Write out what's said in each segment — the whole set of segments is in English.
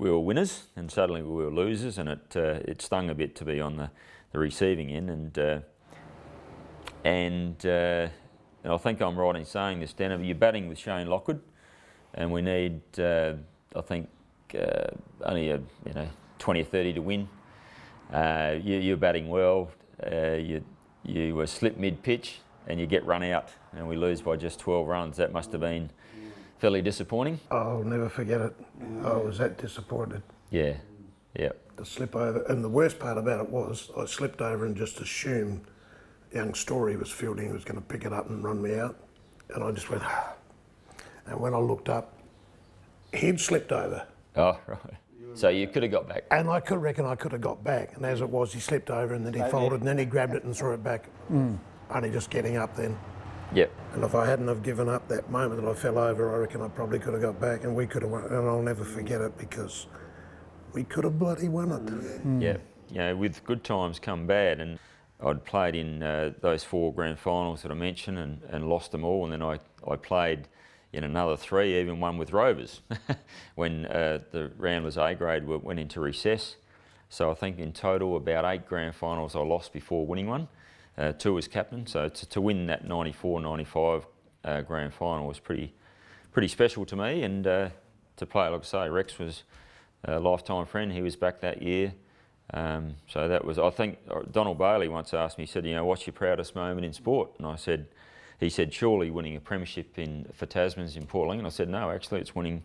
we were winners, and suddenly we were losers, and it stung a bit to be on the receiving end. And I think I'm right in saying this, Dan. You're batting with Shane Lockwood, and we need, I think, only 20 or 30 to win. You're batting well. You slip mid-pitch and you get run out, and we lose by just 12 runs. That must have been fairly disappointing. I'll never forget it. I was that disappointed. Yeah, yeah. The slip over, and the worst part about it was I slipped over and just assumed young Story was fielding, he was going to pick it up and run me out, and I just went, and when I looked up, he'd slipped over. Oh, right. So you could have got back. And I reckon I could have got back, and as it was, he slipped over and then he folded and then he grabbed it and threw it back, only just getting up then. Yep. And if I hadn't have given up that moment that I fell over, I reckon I probably could have got back, and we could have won, and I'll never forget it because we could have bloody won it. Yeah, with good times come bad, and I'd played in those 4 grand finals that I mentioned and lost them all, and then I played in another 3, even one with Rovers, when the round was A grade, went into recess. So I think in total about 8 grand finals I lost before winning one, 2 as captain. So to win that 94-95 grand final was pretty special to me, and to play, like I say, Rex was a lifetime friend. He was back that year. So that was, I think, Donald Bailey once asked me, he said, what's your proudest moment in sport? And he said, surely winning a premiership for Tasmans in Port Lincoln. I said, no, actually it's winning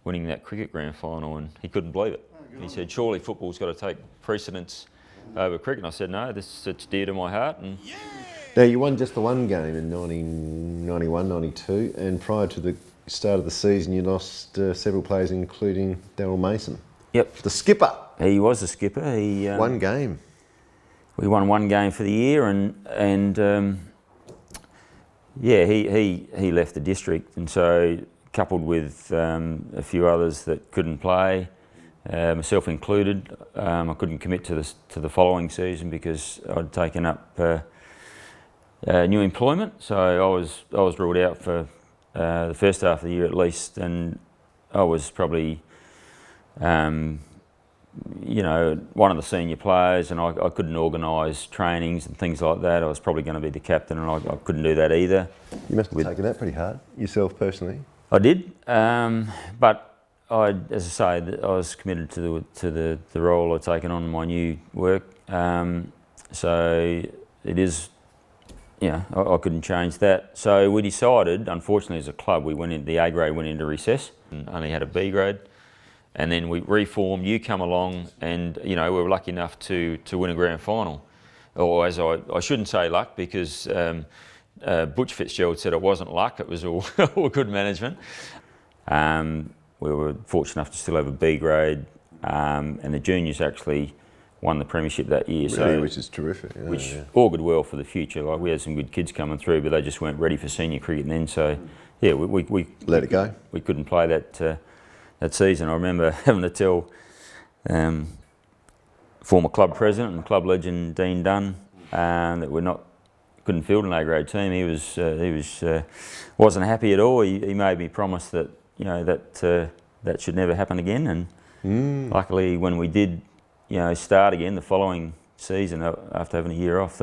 that cricket grand final, and he couldn't believe it. He said, surely football's got to take precedence over cricket. And I said, no, it's dear to my heart. And now, you won just the one game in 91, 92, and prior to the start of the season you lost several players, including Daryl Mason. Yep. The skipper. He was the skipper. One game. We won 1 game for the year, and yeah, he left the district, and so coupled with a few others that couldn't play, myself included, I couldn't commit to the following season because I'd taken up new employment. So I was ruled out for the first half of the year at least, and I was probably one of the senior players, and I couldn't organise trainings and things like that. I was probably going to be the captain, and I couldn't do that either. You must have taken that pretty hard, yourself personally. I did, but as I say, I was committed to the role I'd taken on in my new work. So it is, I couldn't change that. So we decided, unfortunately as a club, the A grade went into recess and only had a B grade. And then we reformed, you come along, and we were lucky enough to win a grand final. Or as I shouldn't say luck, because Butch Fitzgerald said it wasn't luck, it was all, all good management. We were fortunate enough to still have a B grade, and the juniors actually won the premiership that year. Really, so which is terrific. Yeah, which augured well for the future. Like, we had some good kids coming through, but they just weren't ready for senior cricket then. So yeah, we let it go. We couldn't play that season. I remember having to tell former club president and club legend Dean Dunn that couldn't field an A grade team. He wasn't happy at all. He made me promise that that should never happen again. And luckily, when we did start again the following season after having a year off,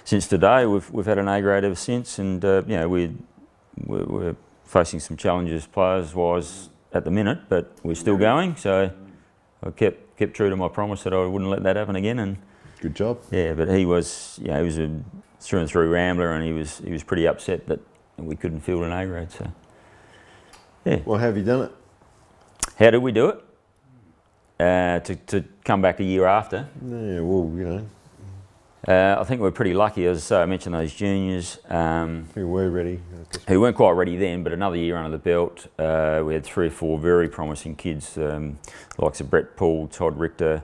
since today we've had an A grade ever since, and we're facing some challenges players wise at the minute, but we're still going. So I kept true to my promise that I wouldn't let that happen again. And good job. Yeah, but he was a through and through rambler, and he was pretty upset that we couldn't field an A grade. So yeah. Well, how have you done it? How did we do it? To come back a year after. Yeah, well, I think we're pretty lucky. As I say, I mentioned those juniors. Who were ready. Who weren't quite ready then, but another year under the belt. We had 3 or 4 very promising kids, the likes of Brett Poole, Todd Richter,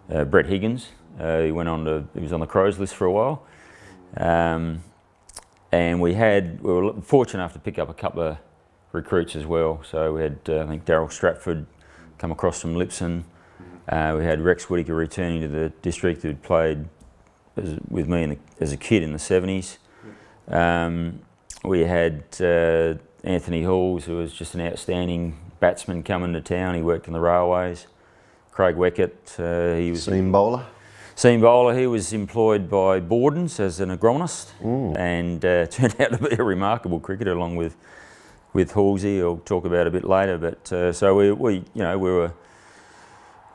Brett Higgins. He was on the Crows list for a while. And we were fortunate enough to pick up a couple of recruits as well. So we had, I think, Daryl Stratford come across from Lipson. We had Rex Whittaker returning to the district, who'd played with me as a kid in the 70s. We had Anthony Halls, who was just an outstanding batsmen coming to town. He worked in the railways. Craig Weckett, he was Seam bowler. seam bowler. He was employed by Bordens as an agronomist, and turned out to be a remarkable cricketer, along with Halsey. I'll talk about a bit later. But so we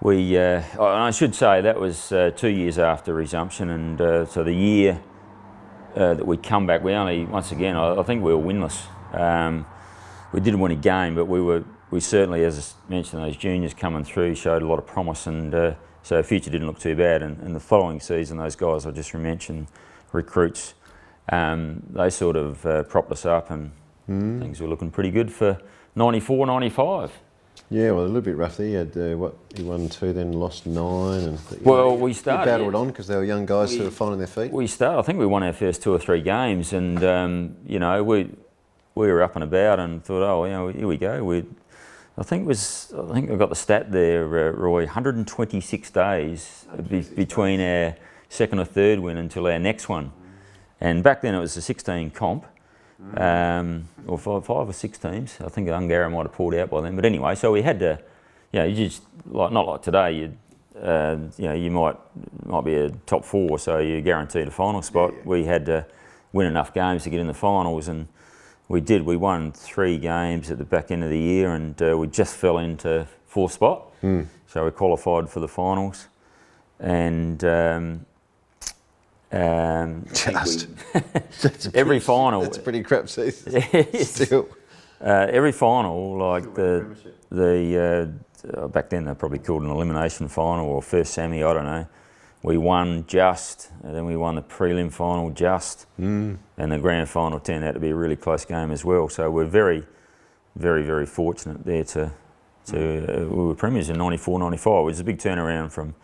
and I should say that was 2 years after resumption, and so the year that we come back, we only, once again, I think we were winless. We didn't win a game, but we certainly, as I mentioned, those juniors coming through showed a lot of promise, and so our future didn't look too bad. And the following season, those guys I just mentioned, recruits, they sort of propped us up, and things were looking pretty good for 94, 95. Yeah, well, a little bit rough there. You had, he won 2, then lost 9. And Well, we started. You battled on because they were young guys sort of finding their feet. I think we won our first 2 or 3 games, and you know, we were up and about, and thought, oh, you know, here we go. I think I got the stat there, Roy. 126 days between our second or third win until our next one, and back then it was a 16 comp. Or 5 or 6 teams. I think Ungara might have pulled out by then. But anyway, so we had to, you know, you just not like today. You know, you might be a top 4, so you're guaranteed a final spot. We had to win enough games to get in the finals, and we did. We won 3 games at the back end of the year, and we just fell into 4th spot. So we qualified for the finals, and. Every final. That's a pretty crap season. Still. Every final, like the back then they probably called an elimination final or first semi, I don't know. We won just, and then we won the prelim final just, and the grand final turned out to be a really close game as well. So we're very, very, very fortunate there we were premiers in 94, 95, which is a big turnaround from,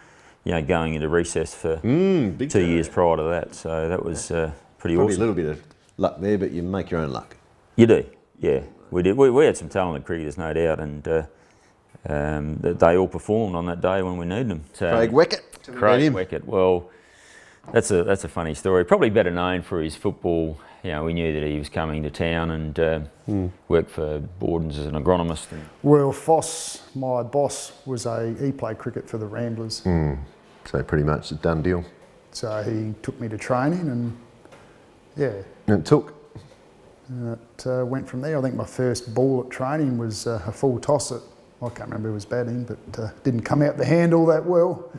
you know, going into recess for 2 years prior to that. So that was pretty Probably awesome. a little bit of luck there, but you make your own luck. You do, yeah. We did. We had some talented cricketers, no doubt, and they all performed on that day when we needed them. So, Craig Weckett. Craig Weckett. Well, that's a funny story. Probably better known for his football. You know, we knew that he was coming to town and worked for Bordens as an agronomist. Well, Foss, my boss, he played cricket for the Ramblers. So pretty much a done deal. So he took me to training, and yeah. And it took. It went from there. I think my first ball at training was a full toss at, I can't remember who was batting, but didn't come out the handle that well.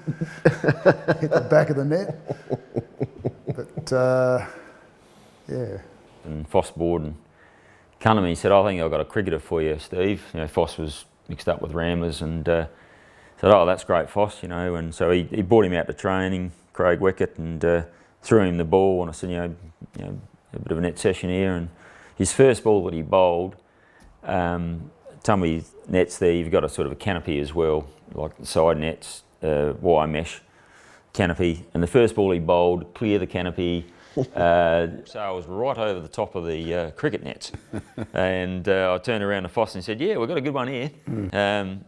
Hit the back of the net. But yeah. And Foss Borden come to me and said, I think I've got a cricketer for you, Steve. You know, Foss was mixed up with Ramblers, and said, oh, that's great, Foss, you know. And so he brought him out to training, Craig Weckett, and threw him the ball, and I said, you know, a bit of a net session here. And his first ball that he bowled, Tumby nets there, you've got a sort of a canopy as well, like the side nets, wire mesh canopy. And the first ball he bowled, clear the canopy, so I was right over the top of the cricket nets. And I turned around to Foss and said, yeah, we've got a good one here.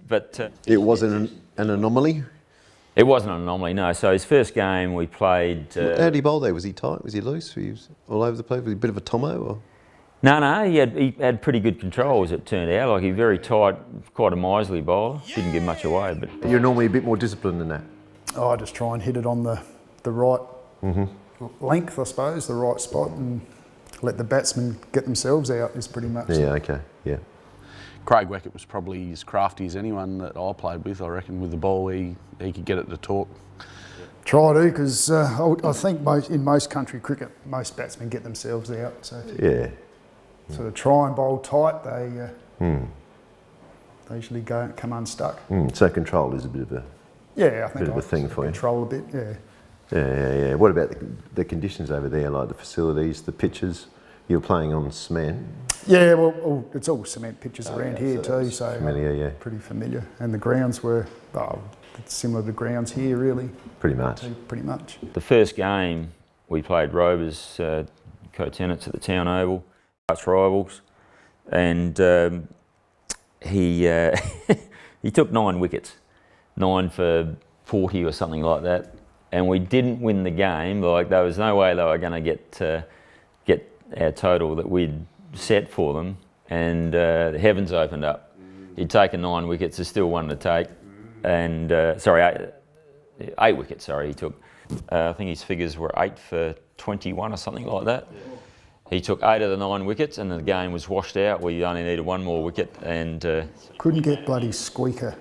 But It wasn't an anomaly? it wasn't an anomaly, no. So his first game we played... How did he bowl there? Was he tight? Was he loose? He was all over the place? Was he a bit of a Tomo? Or? No, he had pretty good control, as it turned out. Like, he was very tight, quite a miserly bowler. Didn't give much away, but... You're normally a bit more disciplined than that? I just try and hit it on the right length, I suppose, the right spot, and let the batsmen get themselves out is pretty much... Yeah, okay, yeah. Craig Weckett was probably as crafty as anyone that I played with, I reckon. With the ball, he could get it to talk. Try to, because I think in most country cricket, most batsmen get themselves out. So if you sort of try and bowl tight, they usually come unstuck. So control is a bit of a I think bit of a thing for you. Control a bit, yeah. Yeah. What about the conditions over there, like the facilities, the pitches? You're playing on cement. Yeah, well, it's all cement pitches around here too, so familiar, yeah. Pretty familiar. And the grounds were similar to grounds here, really. Pretty much. Pretty much. The first game we played Rovers, co-tenants at the Town Oval, arch rivals, and he took 9 wickets, 9 for 40 or something like that, and we didn't win the game. Like, there was no way they were going to get our total that we'd set for them, and the heavens opened up. He'd taken 9 wickets, there's still one to take. And, 8 wickets, he took. I think his figures were 8 for 21 or something like that. He took 8 of the 9 wickets and the game was washed out. We only needed 1 more wicket and... Couldn't get bloody Squeaker.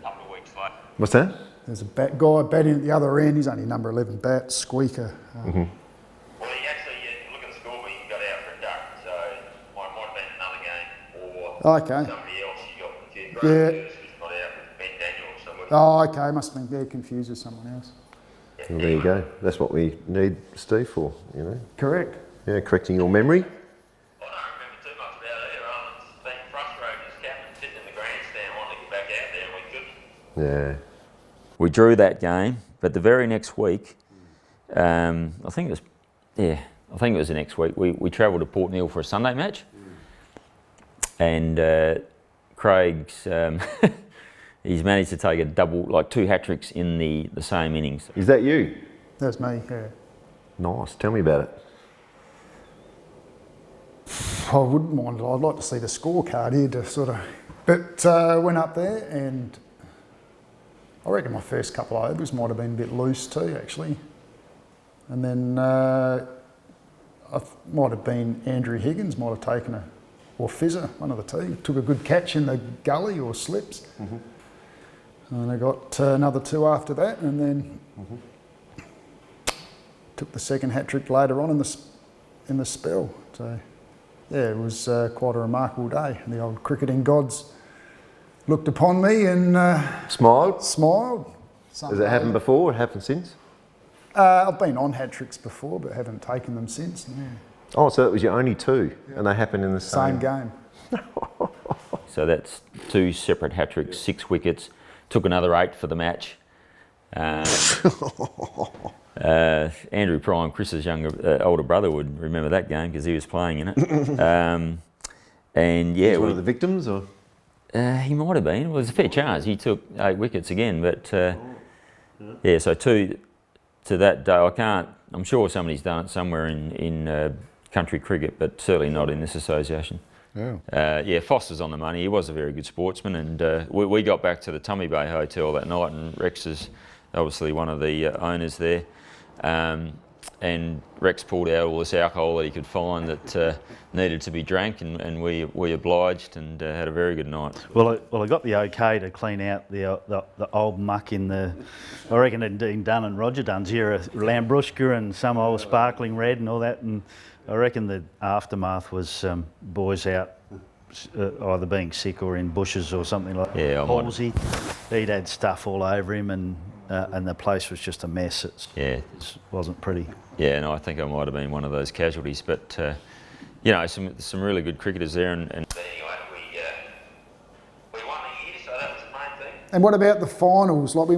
What's that? There's a guy batting at the other end, he's only number 11 bat, Squeaker. Well, he actually, you look at the score, he got out for a duck, so might have been another game, or Okay. somebody else you got confused. Yeah. Who's not out with Ben Daniel or somebody. Oh, okay, must have been confused with someone else. Well, there you go. That's what we need Steve for, Correct. Yeah, correcting your memory. I don't remember too much about it, other than being frustrated as captain, sitting in the grandstand wanting to get back out there and we couldn't. Yeah. We drew that game, but the very next week, I think it was the next week, we travelled to Port Neal for a Sunday match. And Craig's, he's managed to take a double, like 2 hat-tricks in the same innings. Is that you? That's me, yeah. Nice. Tell me about it. I wouldn't mind, I'd like to see the scorecard here to sort of... But went up there and I reckon my first couple of overs might have been a bit loose too, actually. And then might have been Andrew Higgins, might have taken or Fizzer, one of the two, took a good catch in the gully or slips. And I got another 2 after that, and then took the second hat-trick later on in the spell. So yeah, it was quite a remarkable day. The old cricketing gods looked upon me and Smiled? smiled. Has it happened before? It happened since? I've been on hat-tricks before, but haven't taken them since. Yeah. Oh, so it was your only 2, and they happened in the Same game. So that's 2 separate hat-tricks, 6 wickets, took another 8 for the match. Andrew Prime, Chris's older brother, would remember that game because he was playing in it. And yeah, Was one of the victims, or? he might have been. Well, there's a fair chance. He took 8 wickets again, but yeah. So 2 to that day. I'm sure somebody's done it somewhere in country cricket, but certainly not in this association. Yeah, Foster's on the money. He was a very good sportsman, and we got back to the Tummy Bay Hotel that night, and Rex is obviously one of the owners there. And Rex pulled out all this alcohol that he could find that needed to be drank, and we obliged and had a very good night. Well, I got the okay to clean out the old muck in the, I reckon it'd been done in Roger Dunn's era, Lambrusca and some old sparkling red and all that, and I reckon the aftermath was boys out either being sick or in bushes or something like that. Yeah, Halsey, he'd had stuff all over him, and the place was just a mess. It wasn't pretty. Yeah, and I think I might have been one of those casualties, but you know, some really good cricketers there, and anyway, we won the year, so that was the main thing. And what about the finals? Like we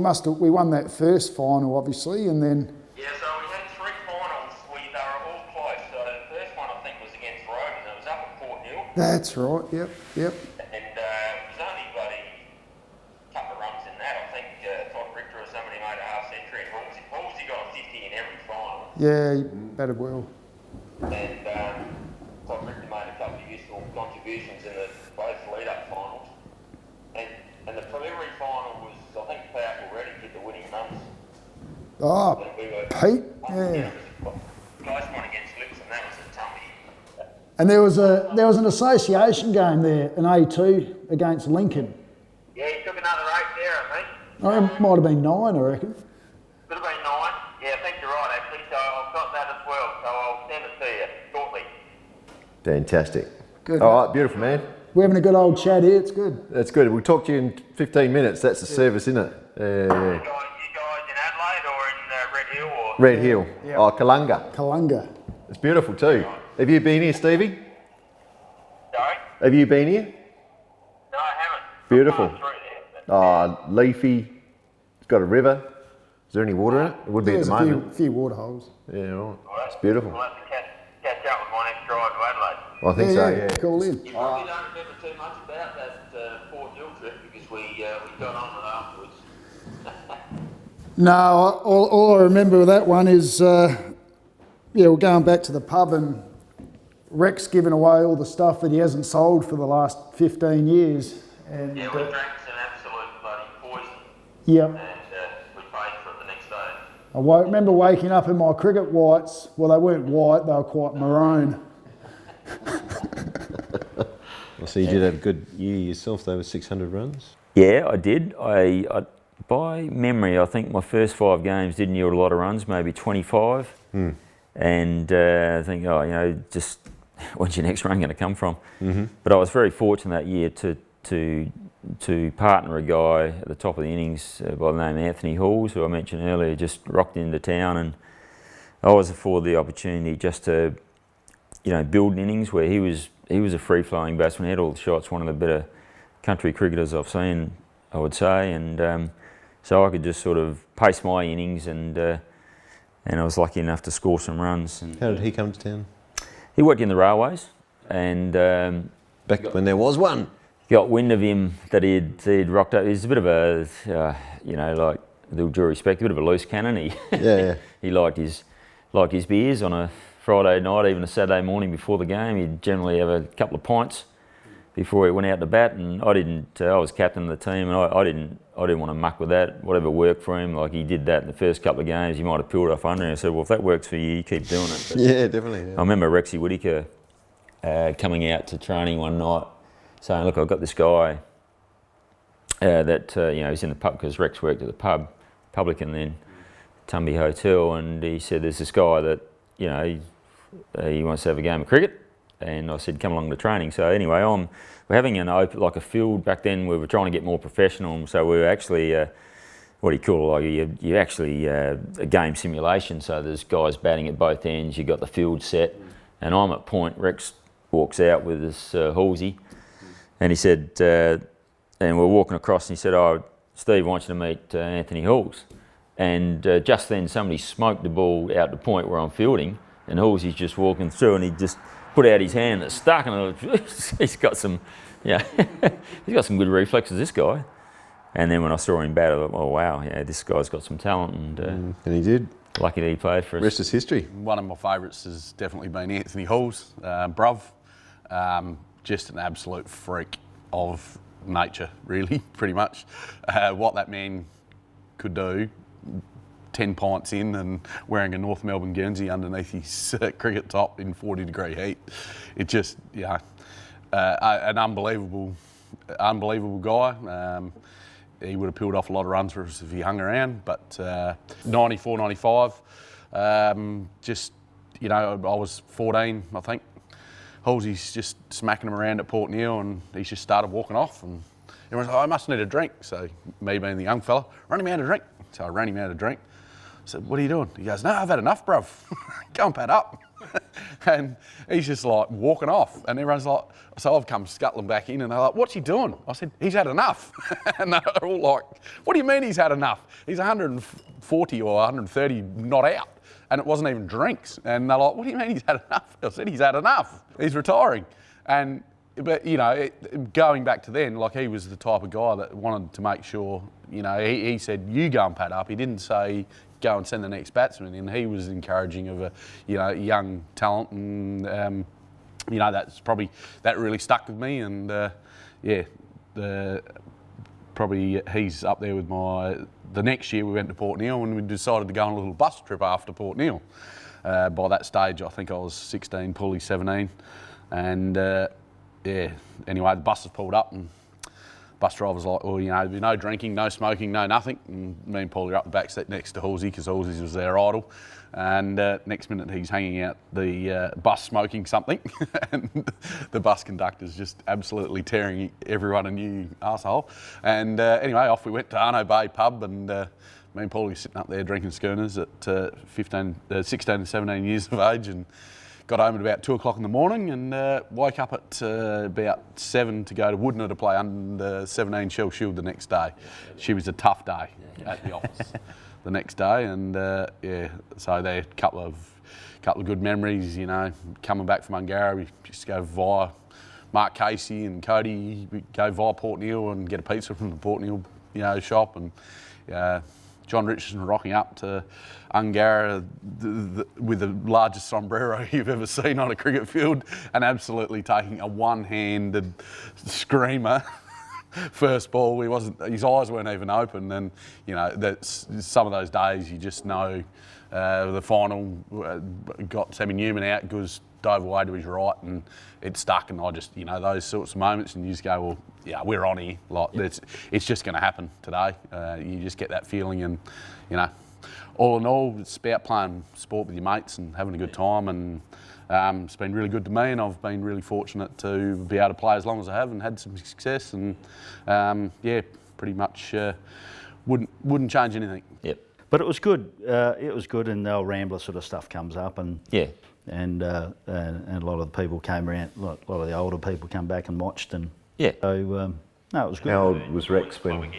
won that first final, obviously, and then. Yeah, so we had 3 finals. They were all close. So the first one I think was against Rhodes, and it was up at Port Neal. That's right. Yep. And it was only bloody couple of runs in that. I think Todd Richter or somebody made a half century, and Halsey got a 50 in every final. Yeah, he batted well. And Todd Richter made a couple of useful contributions in both lead-up finals. And the preliminary final was, I think, Powerful Ready hit the winning runs. Oh, And we were, Pete. it Yeah. was a close one against Lips, and that was a tummy. And there was an association game there, an A2 against Lincoln. Yeah, he took another 8 there, I think. It might have been 9, I reckon. Could have been 9. Yeah, I think you're right, actually. So I've got that as well. So I'll send it to you shortly. Fantastic. Good. All right, beautiful, man. We're having a good old chat here. It's good. That's good. We'll talk to you in 15 minutes. That's the service, isn't it? You guys in Adelaide or in Red Hill? Or? Red Hill. Yeah. Oh, Kalunga. Kalunga. It's beautiful too. Have you been here, Stevie? Sorry? Have you been here? No, I haven't. Beautiful. I've gone through there, but- Leafy. It's got a river. Is there any water in it? It would be There's at the moment. a few water holes. Yeah, right. Well, It's beautiful. We'll have to catch up with my next drive to Adelaide. I think so, yeah. Call in. You probably don't remember too much about that Port Neal trip because we got on it afterwards. No, all I remember of that one is, we're going back to the pub and Rex giving away all the stuff that he hasn't sold for the last 15 years. And, Yeah, we drank some absolute bloody poison, yep. and we paid for it the next day. I remember waking up in my cricket whites. Well, they weren't white, they were quite maroon. So you did have a good year yourself, though, with 600 runs? Yeah, I did. I by memory, I think my first 5 games didn't yield a lot of runs, maybe 25. And I think, just when's your next run going to come from? But I was very fortunate that year to partner a guy at the top of the innings by the name of Anthony Halls, who I mentioned earlier, just rocked into town, and I was afforded the opportunity just to, build an innings where he was a free-flowing batsman, had all the shots, one of the better country cricketers I've seen, I would say, and so I could just sort of pace my innings, and I was lucky enough to score some runs. And how did he come to town? He worked in the railways, and Back when there was one. got wind of him that he'd rocked up. He's a bit of a, like with all due respect, a bit of a loose cannon. He liked his beers on a Friday night, even a Saturday morning before the game. He'd generally have a couple of pints before he went out to bat, and I didn't. I was captain of the team, and I didn't want to muck with that. Whatever worked for him, like he did that in the first couple of games. He might have peeled off under. And I said, well, if that works for you, you keep doing it. But yeah, definitely. Yeah. I remember Rexy Whittaker coming out to training one night, saying, look, I've got this guy that he's in the pub, because Rex worked at the pub, Publican then, Tumby Hotel, and he said, there's this guy that he wants to have a game of cricket. And I said, come along to training. So anyway, we're having a field. Back then we were trying to get more professional, so we were actually, what do you call it, you actually a game simulation. So there's guys batting at both ends, you got the field set, and I'm at point. Rex walks out with this Halsey, and he said, and we're walking across, and he said, oh, Steve wants you to meet Anthony Halls. And just then somebody smoked the ball out the point where I'm fielding, and Halsey's just walking through, and he just put out his hand, it's stuck, and I thought, he's got some, he's got some good reflexes, this guy. And then when I saw him bat, I thought, oh wow, this guy's got some talent, and he did. Lucky that he played for us. Rest is history. One of my favourites has definitely been Anthony Halls, bruv. Just an absolute freak of nature, really, pretty much. What that man could do, 10 pints in and wearing a North Melbourne Guernsey underneath his cricket top in 40-degree heat. It just, an unbelievable guy. He would have peeled off a lot of runs for us if he hung around, but 94, 95, I was 14, I think. Halsey's just smacking him around at Port Neale, and he just started walking off, and everyone's like, I must need a drink. So me being the young fella, run him out a drink. So I ran him out a drink. I said, what are you doing? He goes, no, I've had enough, bruv. Go and pad up. And he's just like walking off. And everyone's like, so I've come scuttling back in, and they're like, what's he doing? I said, he's had enough. And they're all like, what do you mean he's had enough? He's 140 or 130 not out. And it wasn't even drinks. And they're like, what do you mean he's had enough? I said, he's had enough. He's retiring. But going back to then, like, he was the type of guy that wanted to make sure, he said, you go and pad up. He didn't say, go and send the next batsman in. He was encouraging of a, young talent, and that really stuck with me. And he's up there with the next year we went to Port Neale, and we decided to go on a little bus trip after Port Neale. By that stage, I think I was 16, Paulie 17, and anyway, the bus was pulled up, and bus driver was like, well, there'd be no drinking, no smoking, no nothing. And me and Paulie are up the back seat next to Halsey, because Halsey was their idol. And next minute he's hanging out the bus smoking something, and the bus conductor's just absolutely tearing everyone a new arsehole. And anyway, off we went to Arno Bay pub, and me and Paulie were sitting up there drinking schooners at 16 and 17 years of age, and got home at about 2 o'clock in the morning, and woke up at about 7 to go to Woodner to play under 17 Shell Shield the next day. She was a tough day at the office the next day, and so there a couple of good memories. Coming back from Ungara, we used to go via Mark Casey and Cody. We go via Port Neale and get a pizza from the Port Neale shop, and John Richardson rocking up to Ungara with the largest sombrero you've ever seen on a cricket field, and absolutely taking a one-handed screamer first ball, his eyes weren't even open, and you know, that's some of those days you just know. The final got Sammy Newman out because dove away to his right and it stuck, and I just, you know, those sorts of moments, and you just go, well, yeah, we're on here. Like, it's just going to happen today. You just get that feeling, and you know, all in all, it's about playing sport with your mates and having a good time, and it's been really good to me, and I've been really fortunate to be able to play as long as I have and had some success, and yeah, pretty much wouldn't change anything. Yep. But it was good. It was good, and the old Rambler sort of stuff comes up, and Yeah. and a lot of the people came around. A lot of the older people come back and watched, and Yeah. so no, it was good. How old was Rex when?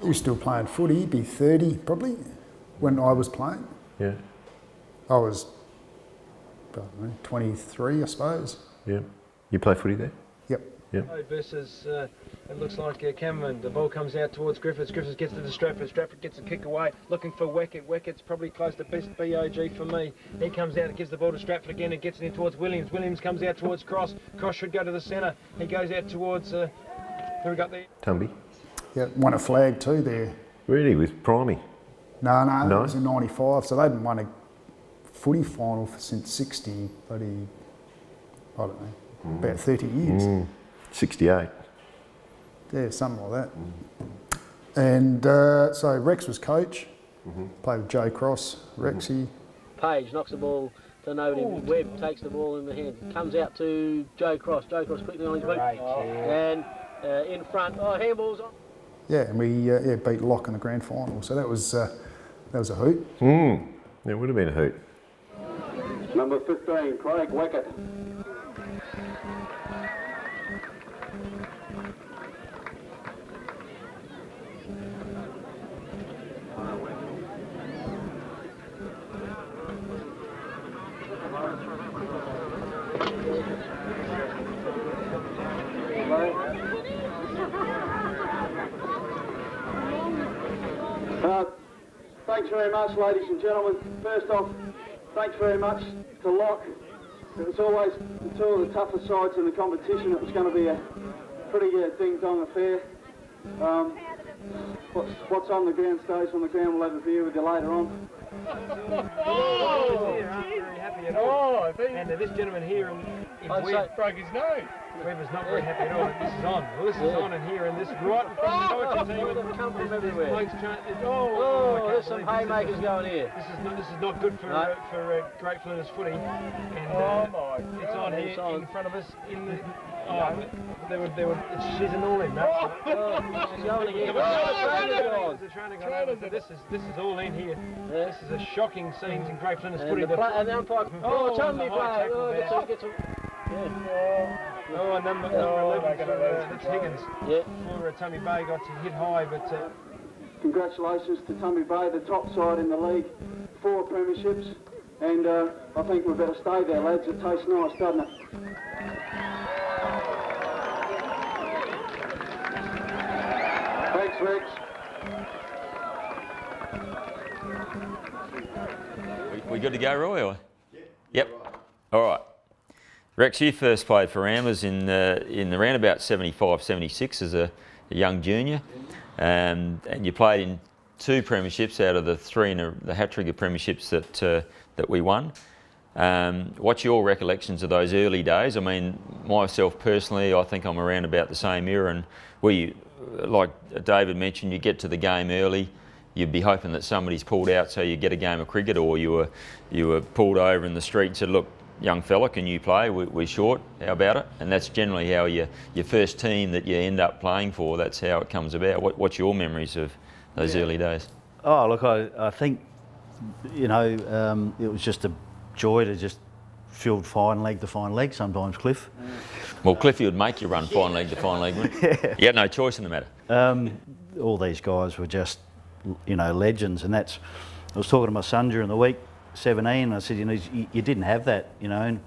He was still playing footy. He'd be 30 probably when I was playing. Yeah, I was, I don't know, 23, I suppose. yeah. You play footy there? Yep. Yep. Versus, it looks like Cameron. The ball comes out towards Griffiths. Griffiths gets it to Stratford. Stratford gets a kick away, looking for Weckett. Weckett's probably close to best BOG for me. He comes out and gives the ball to Stratford again and gets it in towards Williams. Williams comes out towards Cross. Cross should go to the centre. He goes out towards, who we got there? Tumby? Yeah, won a flag too there. Really, with Primey? No, No? it was in 95, so they hadn't won a footy final since 60, bloody, I don't know, about 30 years. 68. Yeah, something like that. And so Rex was coach, played with Joe Cross, Rexy. Page knocks the ball to nobody. Webb takes the ball in the hand. Comes out to Joe Cross. Joe Cross quickly on his boot. And in front, handball's on. Yeah, and we beat Locke in the grand final, so that was a hoot. It would have been a hoot. Number 15, Craig Weckett. Thanks very much, ladies and gentlemen. First off, thanks very much to Locke. It was always two of the tougher sides in the competition. It was going to be a pretty ding-dong affair. What's on the ground stays on the ground. We'll have a beer with you later on. And this gentleman here, Webb broke his nose. Webb is not very happy at all. This is on. Well, this is on, and here, and this right in front of the poetry team. They've come from everywhere. There's There's some haymakers going here. This is not good for Great Flinders footy. And it's on here in front of us. In the she's an all-in, mate. She's going again. The trainer got over. This is all in here. This is a shocking scenes in Great Flinders footy. And the umpire. Tumby play. Number 11, that's Higgins. Yeah. For Tumby Bay got to hit high, but... Congratulations to Tumby Bay, the top side in the league, 4 premierships, and I think we better stay there, lads. It tastes nice, doesn't it? Thanks, Rex. We good to go, Roy? Or? Yep. All right. Rex, you first played for Ramblers in the roundabout 75, 76 as a young junior, and you played in 2 premierships out of the 3 in the hat-trick of premierships that we won. What's your recollections of those early days? I mean, myself personally, I think I'm around about the same era, and like David mentioned, you get to the game early. You'd be hoping that somebody's pulled out so you get a game of cricket, or you were pulled over in the street and said, look, young fella, can you play? We're short, how about it? And that's generally how your first team that you end up playing for, that's how it comes about. What's your memories of those early days? Oh, look, I think, you know, it was just a joy to just field fine leg to fine leg sometimes, Cliff. Well, Cliffy would make you run fine leg to fine leg, wouldn't he? Yeah. You had no choice in the matter. All these guys were just, you know, legends, and I was talking to my son during the week, 17, I said, you know, you didn't have that, you know, and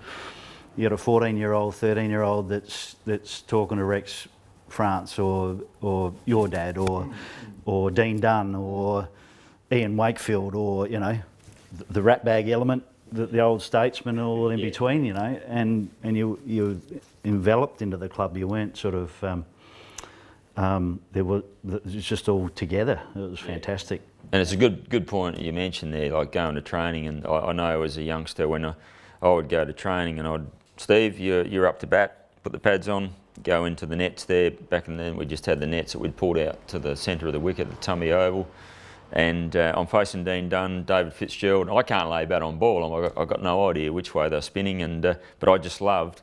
you got a 14-year-old, 13-year-old that's talking to Rex France or your dad or Dean Dunn or Ian Wakefield, or, you know, the rat bag element, the old statesman, all in between, you know, and you enveloped into the club. You weren't sort of it was just all together. It was fantastic. And it's a good point you mentioned there, like going to training. And I know as a youngster when I would go to training and Steve, you're up to bat, put the pads on, go into the nets there. Back then we just had the nets that we'd pulled out to the centre of the wicket, the Tummy Oval. And I'm facing Dean Dunn, David Fitzgerald. I can't lay bat on ball. I've got no idea which way they're spinning, but I just loved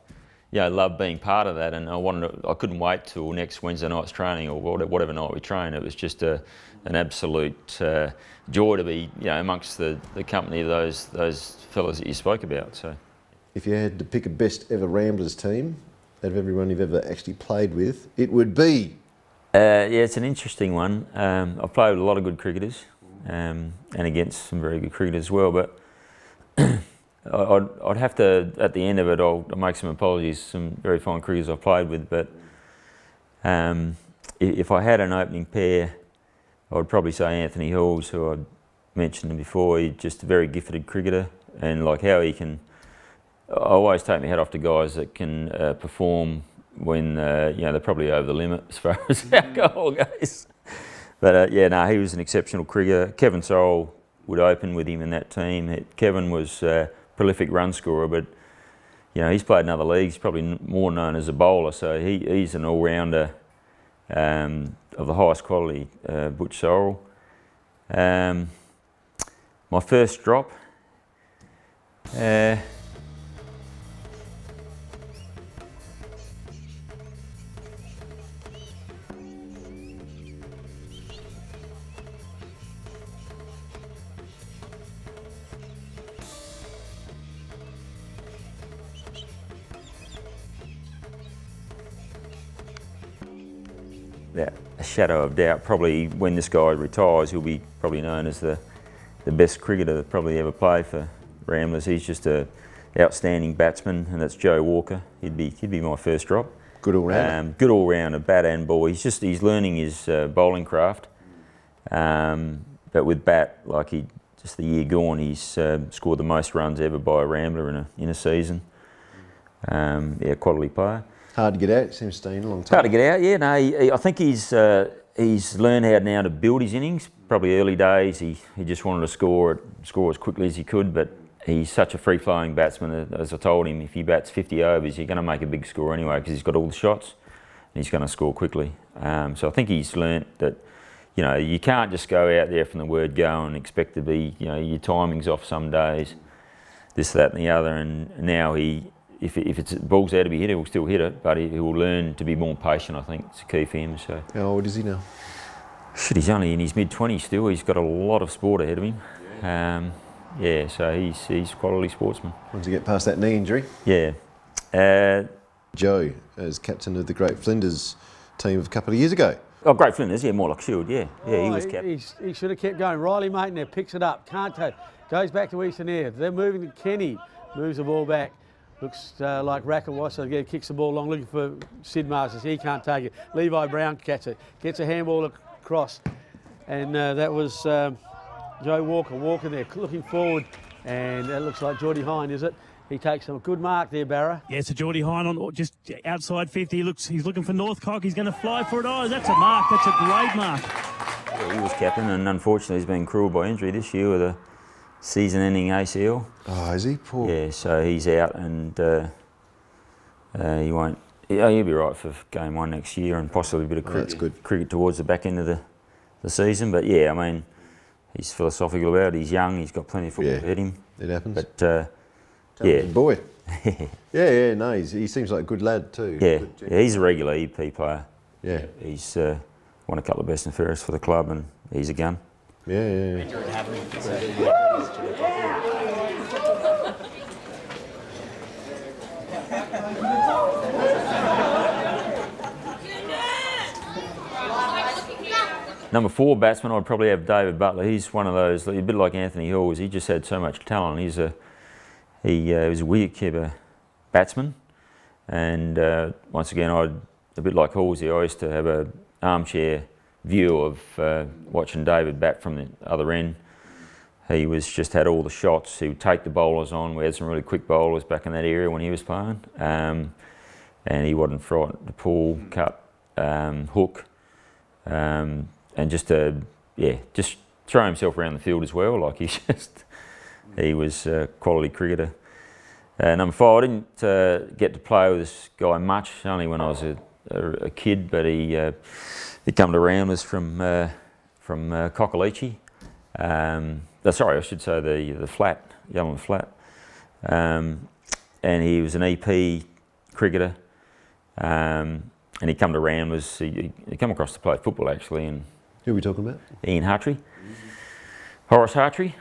being part of that. And I couldn't wait till next Wednesday night's training or whatever night we train. It was just an absolute joy to be amongst the company of those fellas that you spoke about. So, if you had to pick a best ever Ramblers team out of everyone you've ever actually played with, it would be. It's an interesting one. I've played with a lot of good cricketers and against some very good cricketers as well, but I'd have to, at the end of it, I'll make some apologies, some very fine cricketers I've played with, but if I had an opening pair, I would probably say Anthony Halls, who I mentioned before. He's just a very gifted cricketer, and like how he can, I always take my hat off to guys that can perform when they're probably over the limit as far as alcohol goes. But he was an exceptional cricketer. Kevin Sorrell would open with him in that team. Kevin was a prolific run scorer, but he's played in other leagues, probably more known as a bowler, so he's an all-rounder of the highest quality, Butch Sorrell. My first drop, a shadow of doubt. Probably when this guy retires, he'll be probably known as the best cricketer that probably ever played for Ramblers. He's just an outstanding batsman, and that's Joe Walker. He'd be my first drop. Good all-rounder. Good all-rounder, bat and ball. He's learning his bowling craft. But with bat, just the year gone, he's scored the most runs ever by a Rambler in a season. Quality player. Hard to get out. Seems to stay in a long time. Hard to get out. Yeah, no. I think he's learned how now to build his innings. Probably early days, he just wanted to score as quickly as he could. But he's such a free-flowing batsman. As I told him, if he bats 50 overs, you're going to make a big score anyway because he's got all the shots and he's going to score quickly. So I think he's learnt that you can't just go out there from the word go and expect to be your timing's off some days, this, that, and the other. And now if it's ball's out to be hit, he'll still hit it, but he will learn to be more patient. I think it's key for him. So how old is he now? Shit, he's only in his mid-20s still. He's got a lot of sport ahead of him. So he's a quality sportsman. Once you get past that knee injury. Yeah. Joe, as captain of the Great Flinders team of a couple of years ago. Oh, Great Flinders, Morlock Shield, he was captain. He should have kept going. Riley Maitland there picks it up, can't take. Goes back to Eastern Air. They're moving to Kenny, moves the ball back. Looks like Rakawasa again, kicks the ball long, looking for Sid Masters. He can't take it. Levi Brown catches it, gets a handball across. And that was Joe Walker there, looking forward. And that looks like Geordie Hine, is it? He takes a good mark there, Barra. Yeah, it's a Geordie Hine on just outside 50. He's looking for Northcock. He's going to fly for it. Oh, that's a mark. That's a great mark. Yeah, he was captain, and unfortunately he's been cruelled by injury this year with a season-ending ACL. Oh, is he? Poor. Yeah, so he's out, and he won't. He'll be right for game one next year, and possibly a bit of cricket towards the back end of the season. But yeah, I mean, he's philosophical about it. He's young. He's got plenty of football ahead of him. It happens. But boy. No, he seems like a good lad too. Yeah, he's a regular EP player. Yeah, he's won a couple of best and fairest for the club, and he's a gun. Yeah. Number 4 batsman, I'd probably have David Butler. He's one of those, a bit like Anthony Halls. He just had so much talent. He was a wicketkeeper batsman, and once again, a bit like Halsey, I used to have an armchair view of watching David bat from the other end. He just had all the shots. He would take the bowlers on. We had some really quick bowlers back in that area when he was playing, and he wasn't frightened to pull, cut, hook. and just just throw himself around the field as well. Like he was a quality cricketer. Number 5, I didn't get to play with this guy much, only when I was a kid, but he come to Ramblers from Cockaleachy. Sorry, I should say the flat, Yalman Flat. And he was an EP cricketer. And he come to Ramblers. He come across to play football actually. And who are we talking about? Ian Hartree. Horace Hartree.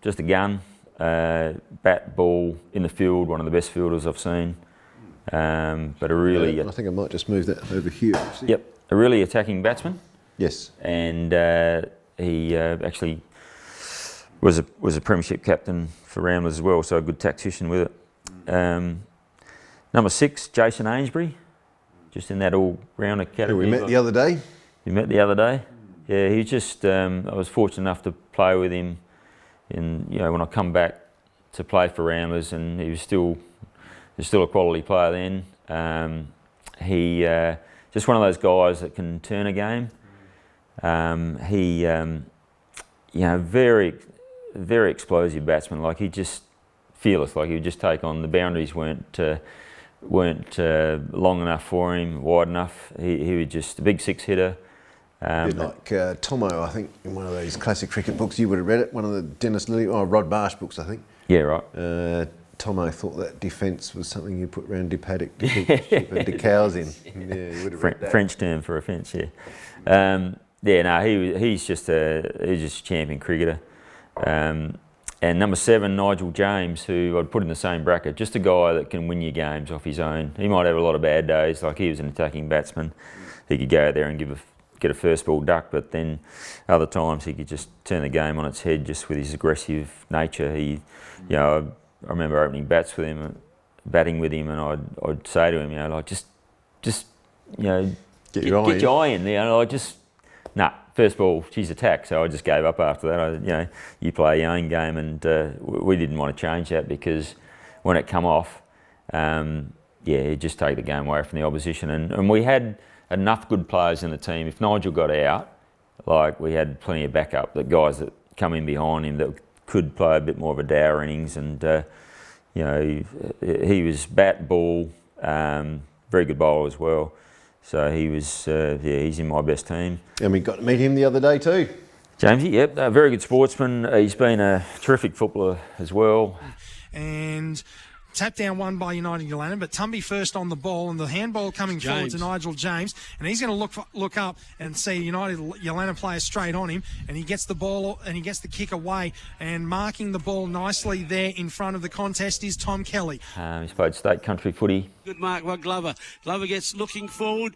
Just a gun. Bat, ball in the field, one of the best fielders I've seen. But a really... I think I might just move that over here. Actually. Yep, a really attacking batsman. Yes. And he actually was a premiership captain for Ramblers as well, so a good tactician with it. Number 6, Jason Ainsbury, just in that all-rounder category. Who we met the other day. You met the other day? Yeah, he was just... I was fortunate enough to play with him when I come back to play for Ramblers, and he was still a quality player then. He just one of those guys that can turn a game. Very, very explosive batsman. Like he just fearless. Like he would just take on. The boundaries weren't long enough for him, wide enough. He was just a big 6 hitter. A bit like Tomo, I think, in one of these classic cricket books. You would have read it, one of the Dennis Lilly, Rod Marsh books, I think. Yeah, right. Tomo thought that defence was something you put around the paddock to keep the cows in. Yeah, you would have read that. French term for a fence, yeah. He's just a champion cricketer. And number 7, Nigel James, who I'd put in the same bracket, just a guy that can win your games off his own. He might have a lot of bad days, like he was an attacking batsman. He could go out there and get a first ball duck, but then other times he could just turn the game on its head just with his aggressive nature. I remember opening batting with him, and I'd say to him, get your eye in. First ball, she's attack. So I just gave up after that. You play your own game, and we didn't want to change that because when it come off, he'd just take the game away from the opposition, and we had enough good players in the team. If Nigel got out, we had plenty of backup, the guys that come in behind him that could play a bit more of a dour innings, and he was bat, ball, very good bowler as well. So he was, he's in my best team. And we got to meet him the other day too. Jamesy, yep, a very good sportsman. He's been a terrific footballer as well. And tap down one by United Yalana, but Tumby first on the ball, and the handball coming forward to Nigel James, and he's going to look up and see United Yalana player straight on him, and he gets the ball and he gets the kick away, and marking the ball nicely there in front of the contest is Tom Kelly. He's played state country footy. Good mark by Glover. Glover gets looking forward.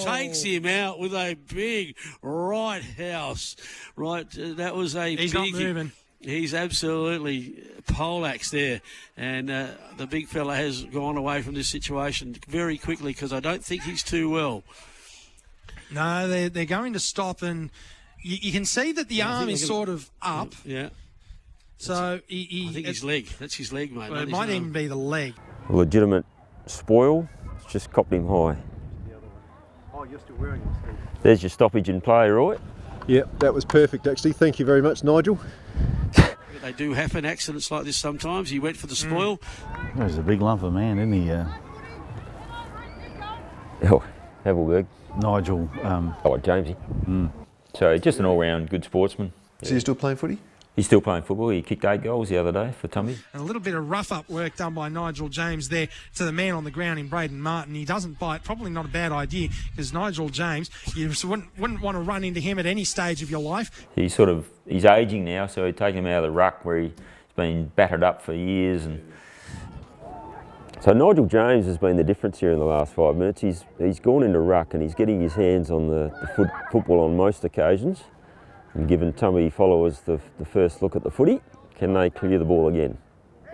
Takes him out with a big right house. Right, that was a He's big... not moving. He's absolutely poleaxed there, and the big fella has gone away from this situation very quickly because I don't think he's too well. No, they're going to stop, and you can see that the arm is sort of up. Yeah. So I think his leg. That's his leg, mate. Well, it might even be the leg. A legitimate spoil. It's just copped him high. Oh, you're still wearing it. There's your stoppage in play, Roy. Yep, that was perfect actually. Thank you very much, Nigel. They do happen, accidents like this sometimes. He went for the spoil. He's a big lump of man, isn't he? Havelberg. Nigel. Jamesy. So just an all-round good sportsman. Is he still playing footy? He's still playing football. He kicked 8 goals the other day for Tumby. And a little bit of rough-up work done by Nigel James there to the man on the ground in Braden Martin. He doesn't bite. Probably not a bad idea because Nigel James, you wouldn't want to run into him at any stage of your life. He's ageing now, so he's taken him out of the ruck where he's been battered up for years. And so Nigel James has been the difference here in the last 5 minutes. He's gone into ruck and he's getting his hands on the football on most occasions. And given Tumby followers the first look at the footy, can they clear the ball again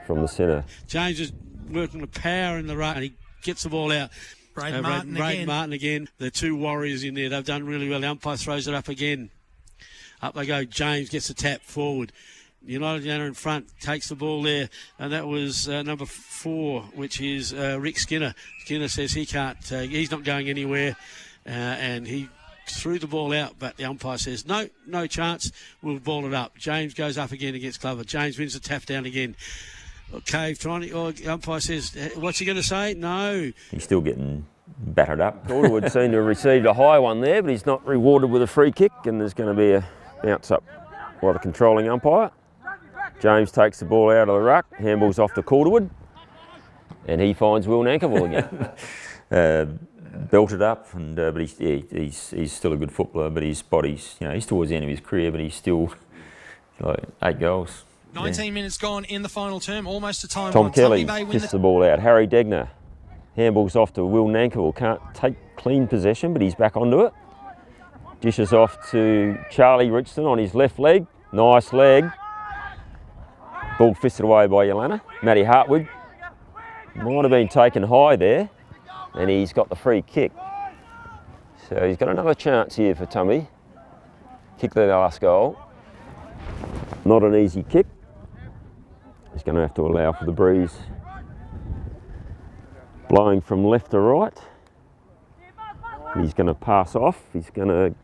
from the centre? James is working with power in the ruck and he gets the ball out. Braden Martin again. The 2 Warriors in there, they've done really well. The umpire throws it up again. Up they go. James gets the tap forward. United Yalana in front, takes the ball there, and that was number 4, which is Rick Skinner. Skinner says he can't, he's not going anywhere. and he threw the ball out, but the umpire says, no chance, we'll ball it up. James goes up again against Glover. James wins the tap down again. Cave the umpire says, what's he going to say? No. He's still getting battered up. Calderwood seemed to have received a high one there, but he's not rewarded with a free kick, and there's going to be a bounce up by the controlling umpire. James takes the ball out of the ruck, handballs off to Calderwood, and he finds Will Nankerville again. Belted up, and but he's still a good footballer, but his body's, he's towards the end of his career, but he's still like 8 goals. 19 minutes gone in the final term, almost a time. Tom Kelly kissed the ball out. Harry Degner handballs off to Will Nankerville, can't take clean possession, but he's back onto it. Dishes off to Charlie Richardson on his left leg, nice leg. Ball fisted away by Yolana. Matty Hartwood might have been taken high there, and he's got the free kick. So he's got another chance here for Tumby. Kick the last goal. Not an easy kick. He's going to have to allow for the breeze blowing from left to right. He's going to pass off. He's going to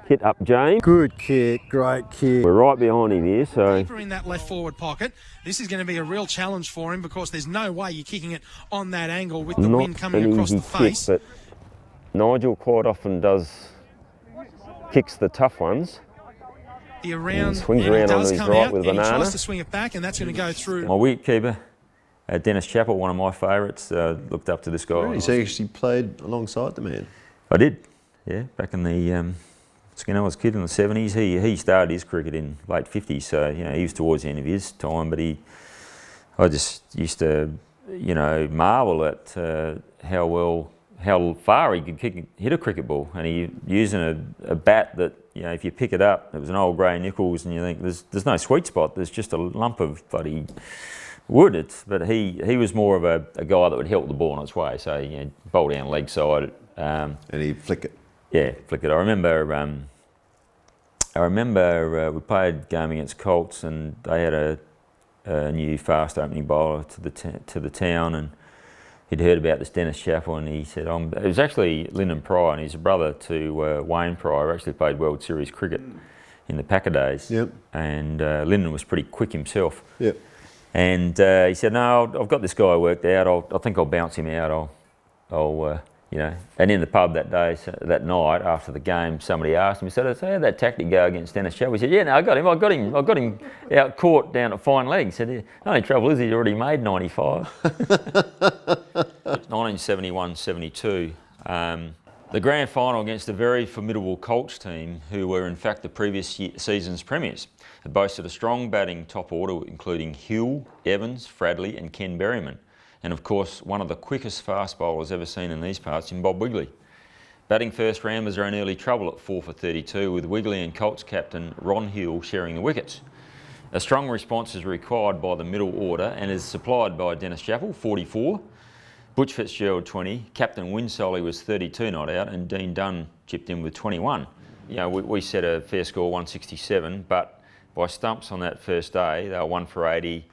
hit up James. Good kick, great kick. We're right behind him here, so... Keeper in that left forward pocket. This is going to be a real challenge for him because there's no way you're kicking it on that angle with the wind coming across the face. Kick, but Nigel quite often kicks the tough ones. The around, swings around on his right with a banana. He tries to swing it back, and that's going to go through. My wicketkeeper, Dennis Chappell, one of my favourites, looked up to this guy. Really? So you actually played alongside the man? I did, yeah. Back in the Skinner, I was a kid in the 70s. He started his cricket in late 50s, so he was towards the end of his time. But I just used to, marvel at how far he could hit a cricket ball, and he using a bat that, if you pick it up, it was an old Grey Nichols, and you think there's no sweet spot. There's just a lump of bloody wood. But he was more of a guy that would help the ball on its way. So bowl down leg side, and he'd flick it. Yeah, flick it. I remember we played a game against Colts, and they had a new fast opening bowler to the town, and he'd heard about this Dennis Chappell, and he said, it was actually Lyndon Pryor, and he's a brother to Wayne Pryor, who actually played World Series cricket in the Packer days. Yep. And Lyndon was pretty quick himself. Yep. And he said, no, I've got this guy worked out. I think I'll bounce him out. And in the pub that night after the game, somebody asked him, he said, how'd that tactic go against Dennis Chappell? He said, yeah, no, I got him out caught down at fine leg. He said, the only trouble is he'd already made 95. 1971-72. The grand final against a very formidable Colts team, who were in fact the previous season's premiers. It boasted a strong batting top order, including Hill, Evans, Fradley and Ken Berryman. And of course, one of the quickest fast bowlers ever seen in these parts in Bob Wigley. Batting first round was in early trouble at 4 for 32, with Wigley and Colts captain Ron Hill sharing the wickets. A strong response is required by the middle order and is supplied by Dennis Chappell, 44, Butch Fitzgerald, 20, Captain Winsoley was 32 not out, and Dean Dunn chipped in with 21. We set a fair score, 167, but by stumps on that first day, they were 1 for 80,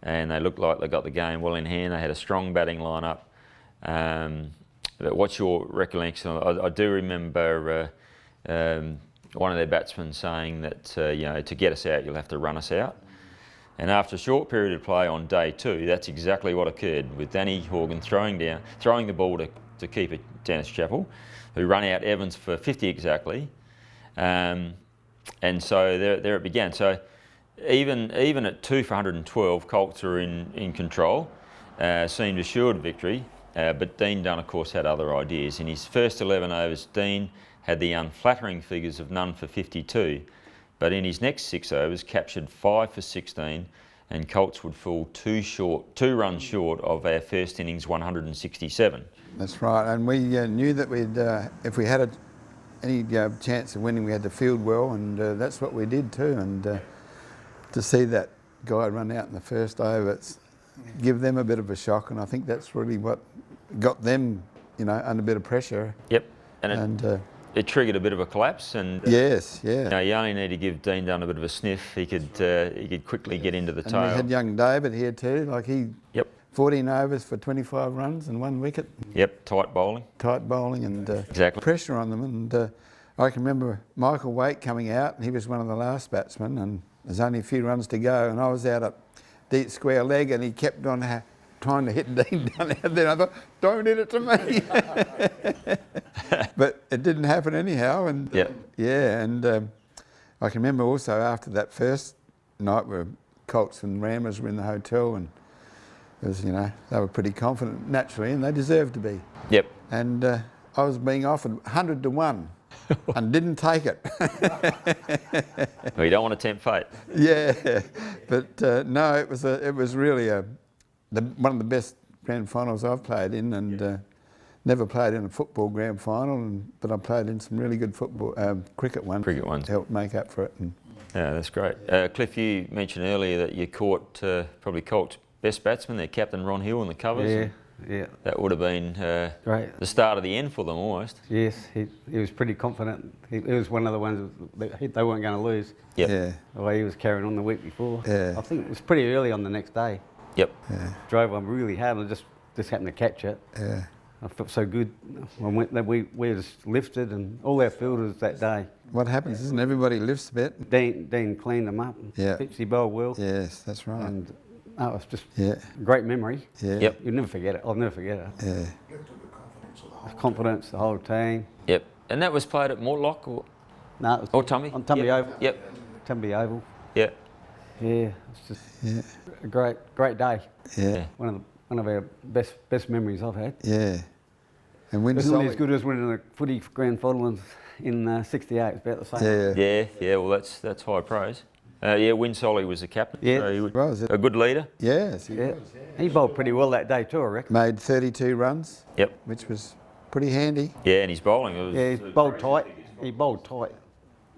and they looked like they got the game well in hand. They had a strong batting lineup. But what's your recollection? I do remember one of their batsmen saying that to get us out, you'll have to run us out. And after a short period of play on day 2, that's exactly what occurred, with Danny Horgan throwing the ball to keeper Dennis Chappell, who run out Evans for 50 exactly. And so there it began. So even at 2 for 112, Colts are in control, seemed assured victory, but Dean Dunn, of course, had other ideas. In his first 11 overs, Dean had the unflattering figures of none for 52, but in his next 6 overs, captured 5 for 16, and Colts would fall 2 runs short of our first innings 167. That's right, and we knew that if we had any chance of winning, we had to field well, and that's what we did too. And to see that guy run out in the first over, give them a bit of a shock, and I think that's really what got them, under a bit of pressure. Yep, and it triggered a bit of a collapse. And yes, yeah. You only need to give Dean Dunn a bit of a sniff. He could quickly get into the tail. And we had young David here too. 14 overs for 25 runs and 1 wicket. Yep, tight bowling. Tight bowling and Exactly. pressure on them. And I can remember Michael Waite coming out, and he was one of the last batsmen, and there's only a few runs to go, and I was out at deep square leg, and he kept on trying to hit Dean down there. Then I thought, don't hit it to me. But it didn't happen anyhow. And yeah, and I can remember also after that first night where Colts and Ramblers were in the hotel, and it was, you know, they were pretty confident naturally, and they deserved to be. Yep. And I was being offered 100 to 1 and didn't take it. Well, you don't want to tempt fate. Yeah, but no, it was really one of the best grand finals I've played in, and never played in a football grand final, but I played in some really good football cricket ones. Cricket ones. To help make up for it. And yeah, that's great. Cliff, you mentioned earlier that you caught probably Colt's best batsman, their captain Ron Hill, in the covers. Yeah, yeah. That would have been Great. the start of the end for them almost. Yes, he was pretty confident. He was one of the ones that they weren't going to lose. Yep. Yeah. The way he was carrying on the week before. Yeah. I think it was pretty early on the next day. Yep. Yeah. Drove on really hard and just happened to catch it. Yeah. I felt so good. We just lifted, and all our fielders that day. What happens isn't everybody lifts a bit. Dean cleaned them up. Yeah. He bowled well. Yes, that's right. And it was just Yeah. a great memory. Yeah. Yep. You'll never forget it. I'll never forget it. Yeah. The confidence, the whole team. Yep. And that was played at Mortlock or? No, it was Or Tumby? on Tumby Yep. Oval. Yep. Tumby Oval. Yeah. Yeah, it's just a great day. Yeah. One of our best memories I've had. Yeah. And when It's not as good as winning a footy grand final in '68. It's about the same. Yeah. Yeah. Well, that's high praise. Yeah, Win Solly was the captain. Yeah. So he was Was it? a good leader. Yes, he Yeah. was. He bowled pretty well that day too, I reckon. Made 32 runs, Yep. which was pretty handy. Yeah, and his bowling. It was, Yeah, he bowled tight. He bowled tight.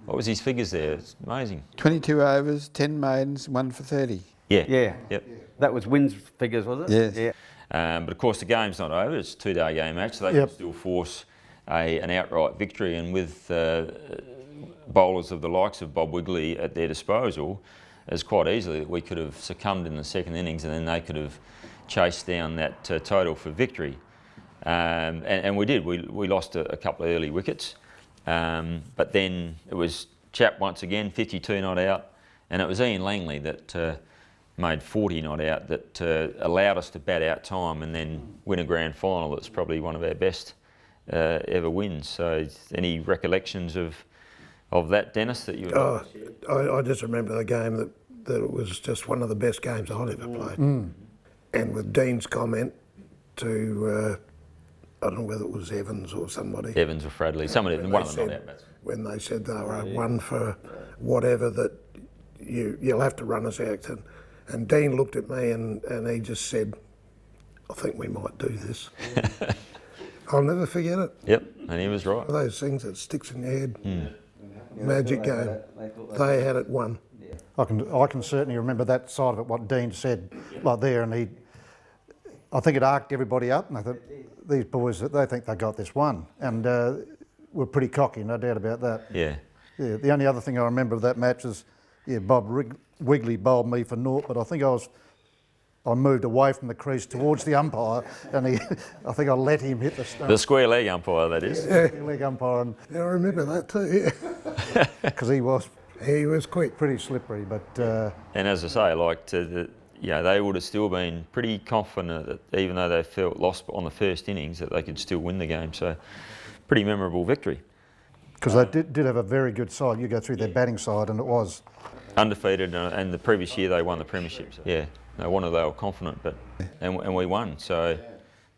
What was his figures there? It's amazing. 22 overs, 10 maidens, 1 for 30. Yeah. Yeah. Yep. That was Wynn's figures, was it? Yes. Yeah. But of course the game's not over. It's a 2-day game match, so they Yep. can still force an outright victory. And with bowlers of the likes of Bob Wigley at their disposal, it's quite easily that we could have succumbed in the second innings, and then they could have chased down that total for victory. And we did. We lost a couple of early wickets, but then it was Chapp once again, 52 not out, and it was Ian Langley that made 40 not out that allowed us to bat out time and then win a grand final. That's probably one of our best ever wins. So any recollections of that, Dennis, that you... I just remember the game that it was just one of the best games I'd ever played. And with Dean's comment to, I don't know whether it was Evans or somebody. Evans or Fradley, somebody, one of them not out. When they said they were one for whatever, that you'll have to run us out. And Dean looked at me and he just said, I think we might do this. I'll never forget it. Yep, and he was right. One of those things that sticks in your head. Magic game. They had it won. I can certainly remember that side of it, what Dean said, like there, and I think it arced everybody up, and I thought, these boys, they think they got this one, and we're pretty cocky, no doubt about that. Yeah. Yeah. The only other thing I remember of that match is, Bob Wigley bowled me for naught, but I think I moved away from the crease towards the umpire, and I think I let him hit the stump. The square leg umpire, that is. Square leg umpire, and I remember that too. Yeah. Because he was quick, pretty slippery, but. And as I say, they would have still been pretty confident that even though they felt lost on the first innings, that they could still win the game. So, pretty memorable victory. Because they did have a very good side. You go through their batting side, and it was undefeated, and the previous year they won the premiership. So, yeah, they were confident, and we won. So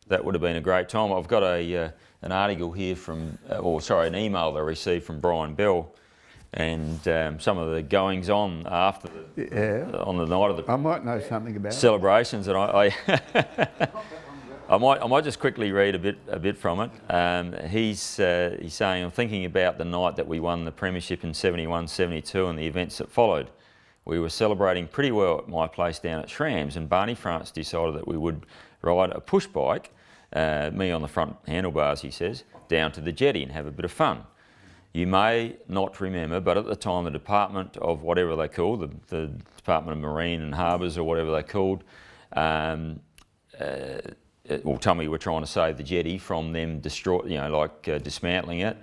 that would have been a great time. I've got an article here an email that I received from Brian Bell, and some of the goings on after on the night of the I might know something about celebrations, and I might just quickly read a bit from it. He's saying, I'm thinking about the night that we won the premiership in 71-72 and the events that followed. We were celebrating pretty well at my place down at Shrams, and Barney France decided that we would ride a push bike, me on the front handlebars, he says, down to the jetty and have a bit of fun. You may not remember, but at the time the Department of whatever they called, the Department of Marine and Harbours or whatever they called, well, Tumby were trying to save the jetty from them dismantling it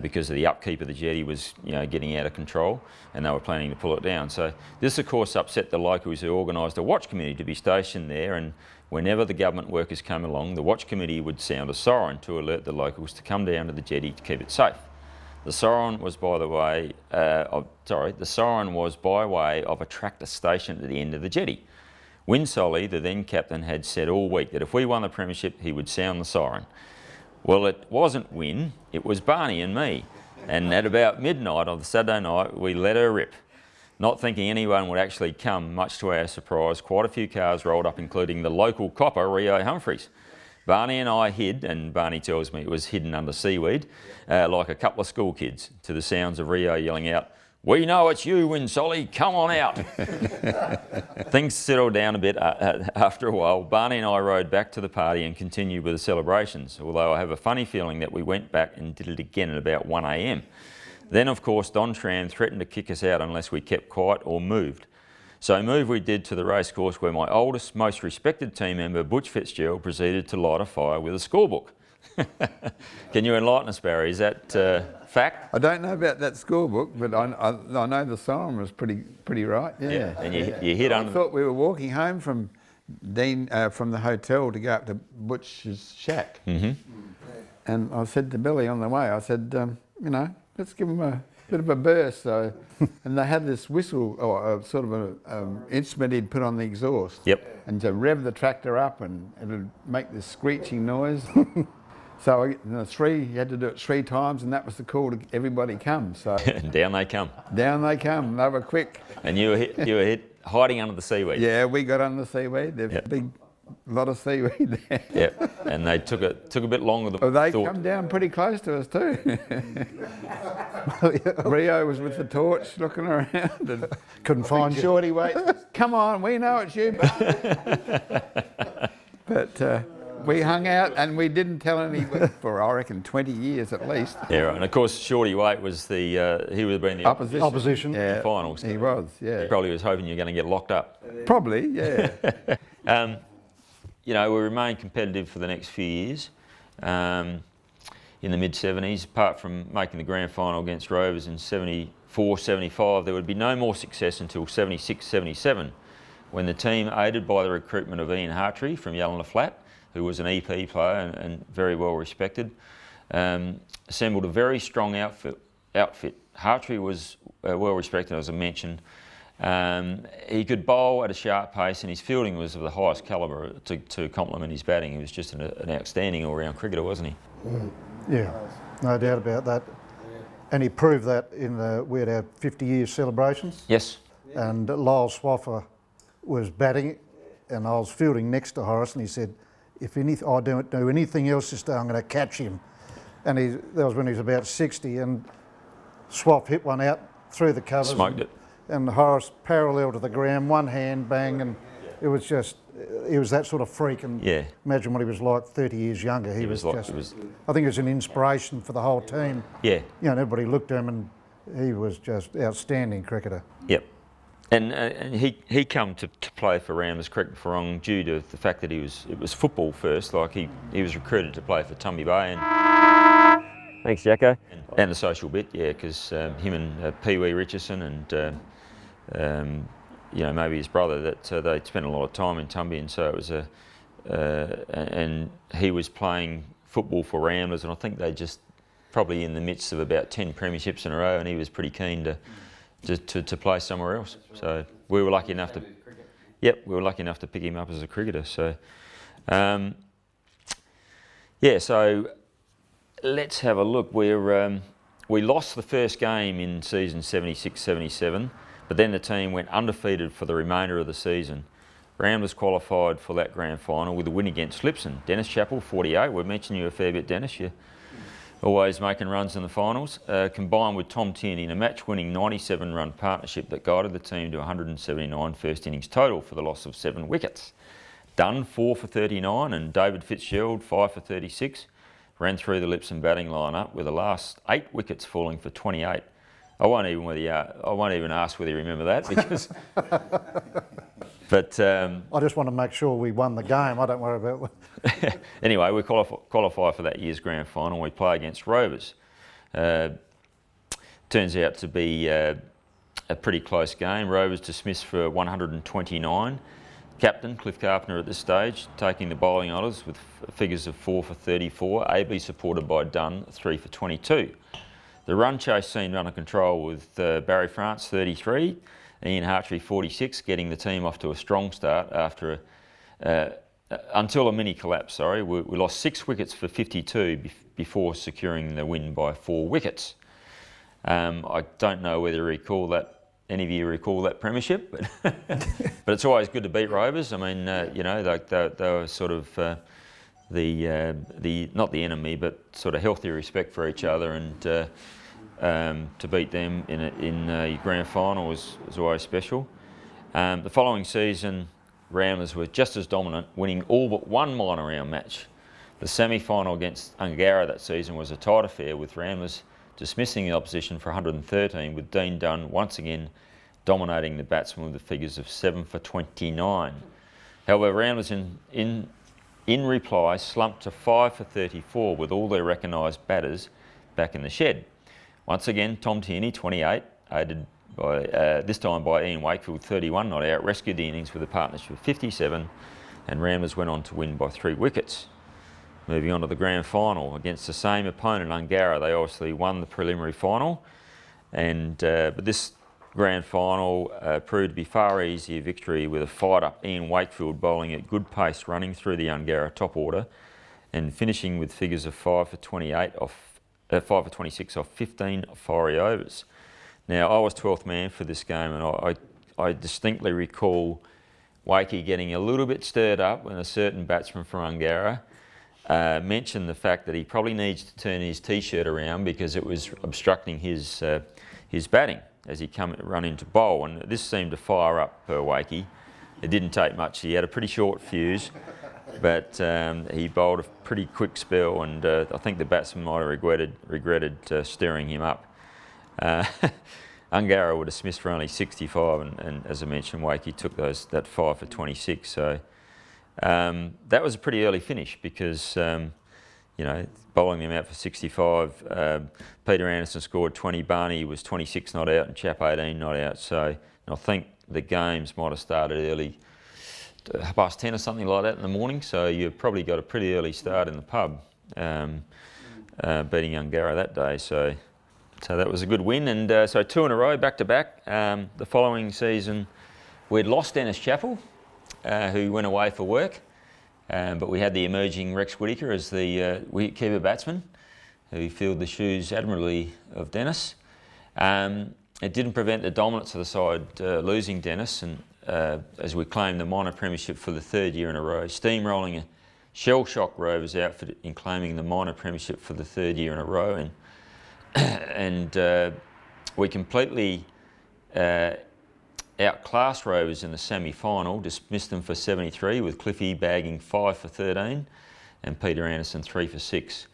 because of the upkeep of the jetty was getting out of control, and they were planning to pull it down. So this, of course, upset the locals who organised a watch committee to be stationed there, and whenever the government workers came along, the watch committee would sound a siren to alert the locals to come down to the jetty to keep it safe. The siren was, by way of a tractor stationed at the end of the jetty. Win Solly, the then captain, had said all week that if we won the premiership, he would sound the siren. Well, it wasn't Win, it was Barney and me. And at about midnight on the Saturday night, we let her rip. Not thinking anyone would actually come, much to our surprise, quite a few cars rolled up, including the local copper, Rio Humphreys. Barney and I hid, and Barney tells me it was hidden under seaweed, like a couple of school kids, to the sounds of Rio yelling out, "We know it's you, Win Solly, come on out." Things settled down a bit after a while. Barney and I rode back to the party and continued with the celebrations, although I have a funny feeling that we went back and did it again at about 1 a.m. Then, of course, Don Tram threatened to kick us out unless we kept quiet or moved. So move we did to the racecourse, where my oldest, most respected team member, Butch Fitzgerald, proceeded to light a fire with a scorebook. Can you enlighten us, Barry? Is that fact? I don't know about that scorebook, but I know the siren was pretty right. Yeah. And you hit under. I thought we were walking home from from the hotel to go up to Butch's shack, and I said to Billy on the way, I said, let's give him a bit of a burst. So, and they had this whistle, or sort of an instrument he'd put on the exhaust. Yep. And to rev the tractor up, and it would make this screeching noise. So you had to do it 3 times, and that was the call to everybody come. So and down they come. Down they come. They were quick. And you were hit hiding under the seaweed. Yeah, we got under the seaweed. There's a big lot of seaweed there. Yeah, and they took a bit longer than they thought. come down pretty close to us too. Rio was with the torch looking around and couldn't find you. Shorty waits. Come on, we know it's you. But we hung out and we didn't tell anyone for, I reckon, 20 years at least. Yeah, right. And of course, Shorty Waite was he would have been the opposition in the finals. He was, yeah. He probably was hoping you're going to get locked up. Probably, yeah. We remain competitive for the next few years. In the mid-70s, apart from making the grand final against Rovers in 74, 75, there would be no more success until 76, 77, when the team, aided by the recruitment of Ian Hartree from Yallina Flat, who was an EP player and very well respected, assembled a very strong outfit. Hartree was well respected, as I mentioned. He could bowl at a sharp pace, and his fielding was of the highest calibre to complement his batting. He was just an outstanding all-round cricketer, wasn't he? Yeah, no doubt about that. And he proved that we had our 50-year celebrations. Yes. And Lyle Swaffer was batting, and I was fielding next to Horace, and he said, "If I don't do anything else this day, I'm going to catch him." And that was when he was about 60, and Swaff hit one out through the covers. Smoked it. And Horace parallel to the ground, one hand bang, and he was that sort of freak. And imagine what he was like 30 years younger. I think he was an inspiration for the whole team. Yeah. Everybody looked at him, and he was just outstanding cricketer. Yep. And he come to play for Ramblers Cricket Farong due to the fact that it was football first. Like he was recruited to play for Tumby Bay. And thanks, Jacko. And the social bit, yeah, because him and Pee Wee Richardson and maybe his brother, that they spent a lot of time in Tumby, and so it was and he was playing football for Ramblers, and I think they just probably in the midst of about 10 premierships in a row, and he was pretty keen to play somewhere else. So we were lucky enough to pick him up as a cricketer. So so let's have a look. We lost the first game in season 76-77, but then the team went undefeated for the remainder of the season. Ramblers qualified for that grand final with a win against Slipson. Dennis Chappell, 48. We've mentioned you a fair bit, Dennis. You're always making runs in the finals. Combined with Tom Tierney in a match-winning 97-run partnership that guided the team to 179 first innings total for the loss of 7 wickets. Dunn, 4 for 39, and David Fitzgerald, 5 for 36, ran through the Lipson batting lineup with the last 8 wickets falling for 28. I won't even ask whether you remember that, because But I just want to make sure we won the game. I don't worry about it. Anyway, we qualify for that year's grand final. We play against Rovers. Turns out to be a pretty close game. Rovers dismissed for 129. Captain Cliff Carpenter at this stage taking the bowling honours with figures of 4 for 34. AB supported by Dunn, 3 for 22. The run chase seemed under control with Barry France 33, Ian Hartree 46, getting the team off to a strong start after until a mini collapse. Sorry, we lost 6 wickets for 52 before securing the win by 4 wickets. I don't know whether any of you recall that premiership, but but it's always good to beat Rovers. I mean, you know, they were sort of the not the enemy, but sort of healthy respect for each other, and to beat them in a grand final was always special. The following season, Ramblers were just as dominant, winning all but one minor round match. The semi-final against Angara that season was a tight affair, with Ramblers dismissing the opposition for 113, with Dean Dunn once again dominating the batsmen with the figures of 7 for 29. However, Ramblers in reply slumped to 5 for 34 with all their recognised batters back in the shed. Once again, Tom Tierney, 28, aided by, this time by Ian Wakefield, 31 not out, rescued the innings with a partnership of 57, and Ramblers went on to win by 3 wickets. Moving on to the grand final against the same opponent, Angara. They obviously won the preliminary final, and but this grand final proved to be far easier victory, with a fight-up Ian Wakefield bowling at good pace, running through the Angara top order, and finishing with figures of 5 for 28 off 5 for 26 off 15 fiery overs. Now, I was 12th man for this game, and I distinctly recall Wakey getting a little bit stirred up when a certain batsman from Angara mentioned the fact that he probably needs to turn his t-shirt around because it was obstructing his batting as he run into bowl, and this seemed to fire up Wakey. It didn't take much. He had a pretty short fuse, but he bowled a pretty quick spell, and I think the batsman might have regretted stirring him up. Angara were dismissed for only 65, and as I mentioned, Wakey took that 5 for 26. So that was a pretty early finish because, you know, bowling them out for 65. Peter Anderson scored 20, Barney was 26 not out, and Chap 18 not out. So I think the games might have started early, past 10 or something like that in the morning. So you've probably got a pretty early start in the pub, beating Angara that day. So that was a good win, and so 2 in a row, back to back. The following season, we'd lost Dennis Chappell, who went away for work, but we had the emerging Rex Whittaker as the wicketkeeper batsman, who filled the shoes admirably of Dennis. It didn't prevent the dominance of the side losing Dennis, and as we claimed the minor premiership for the 3rd year in a row, steamrolling a shell-shock Rovers outfit in claiming the minor premiership for the 3rd year in a row, and we completely outclassed Rovers in the semi-final, dismissed them for 73, with Cliffy bagging 5 for 13 and Peter Anderson 3 for 6.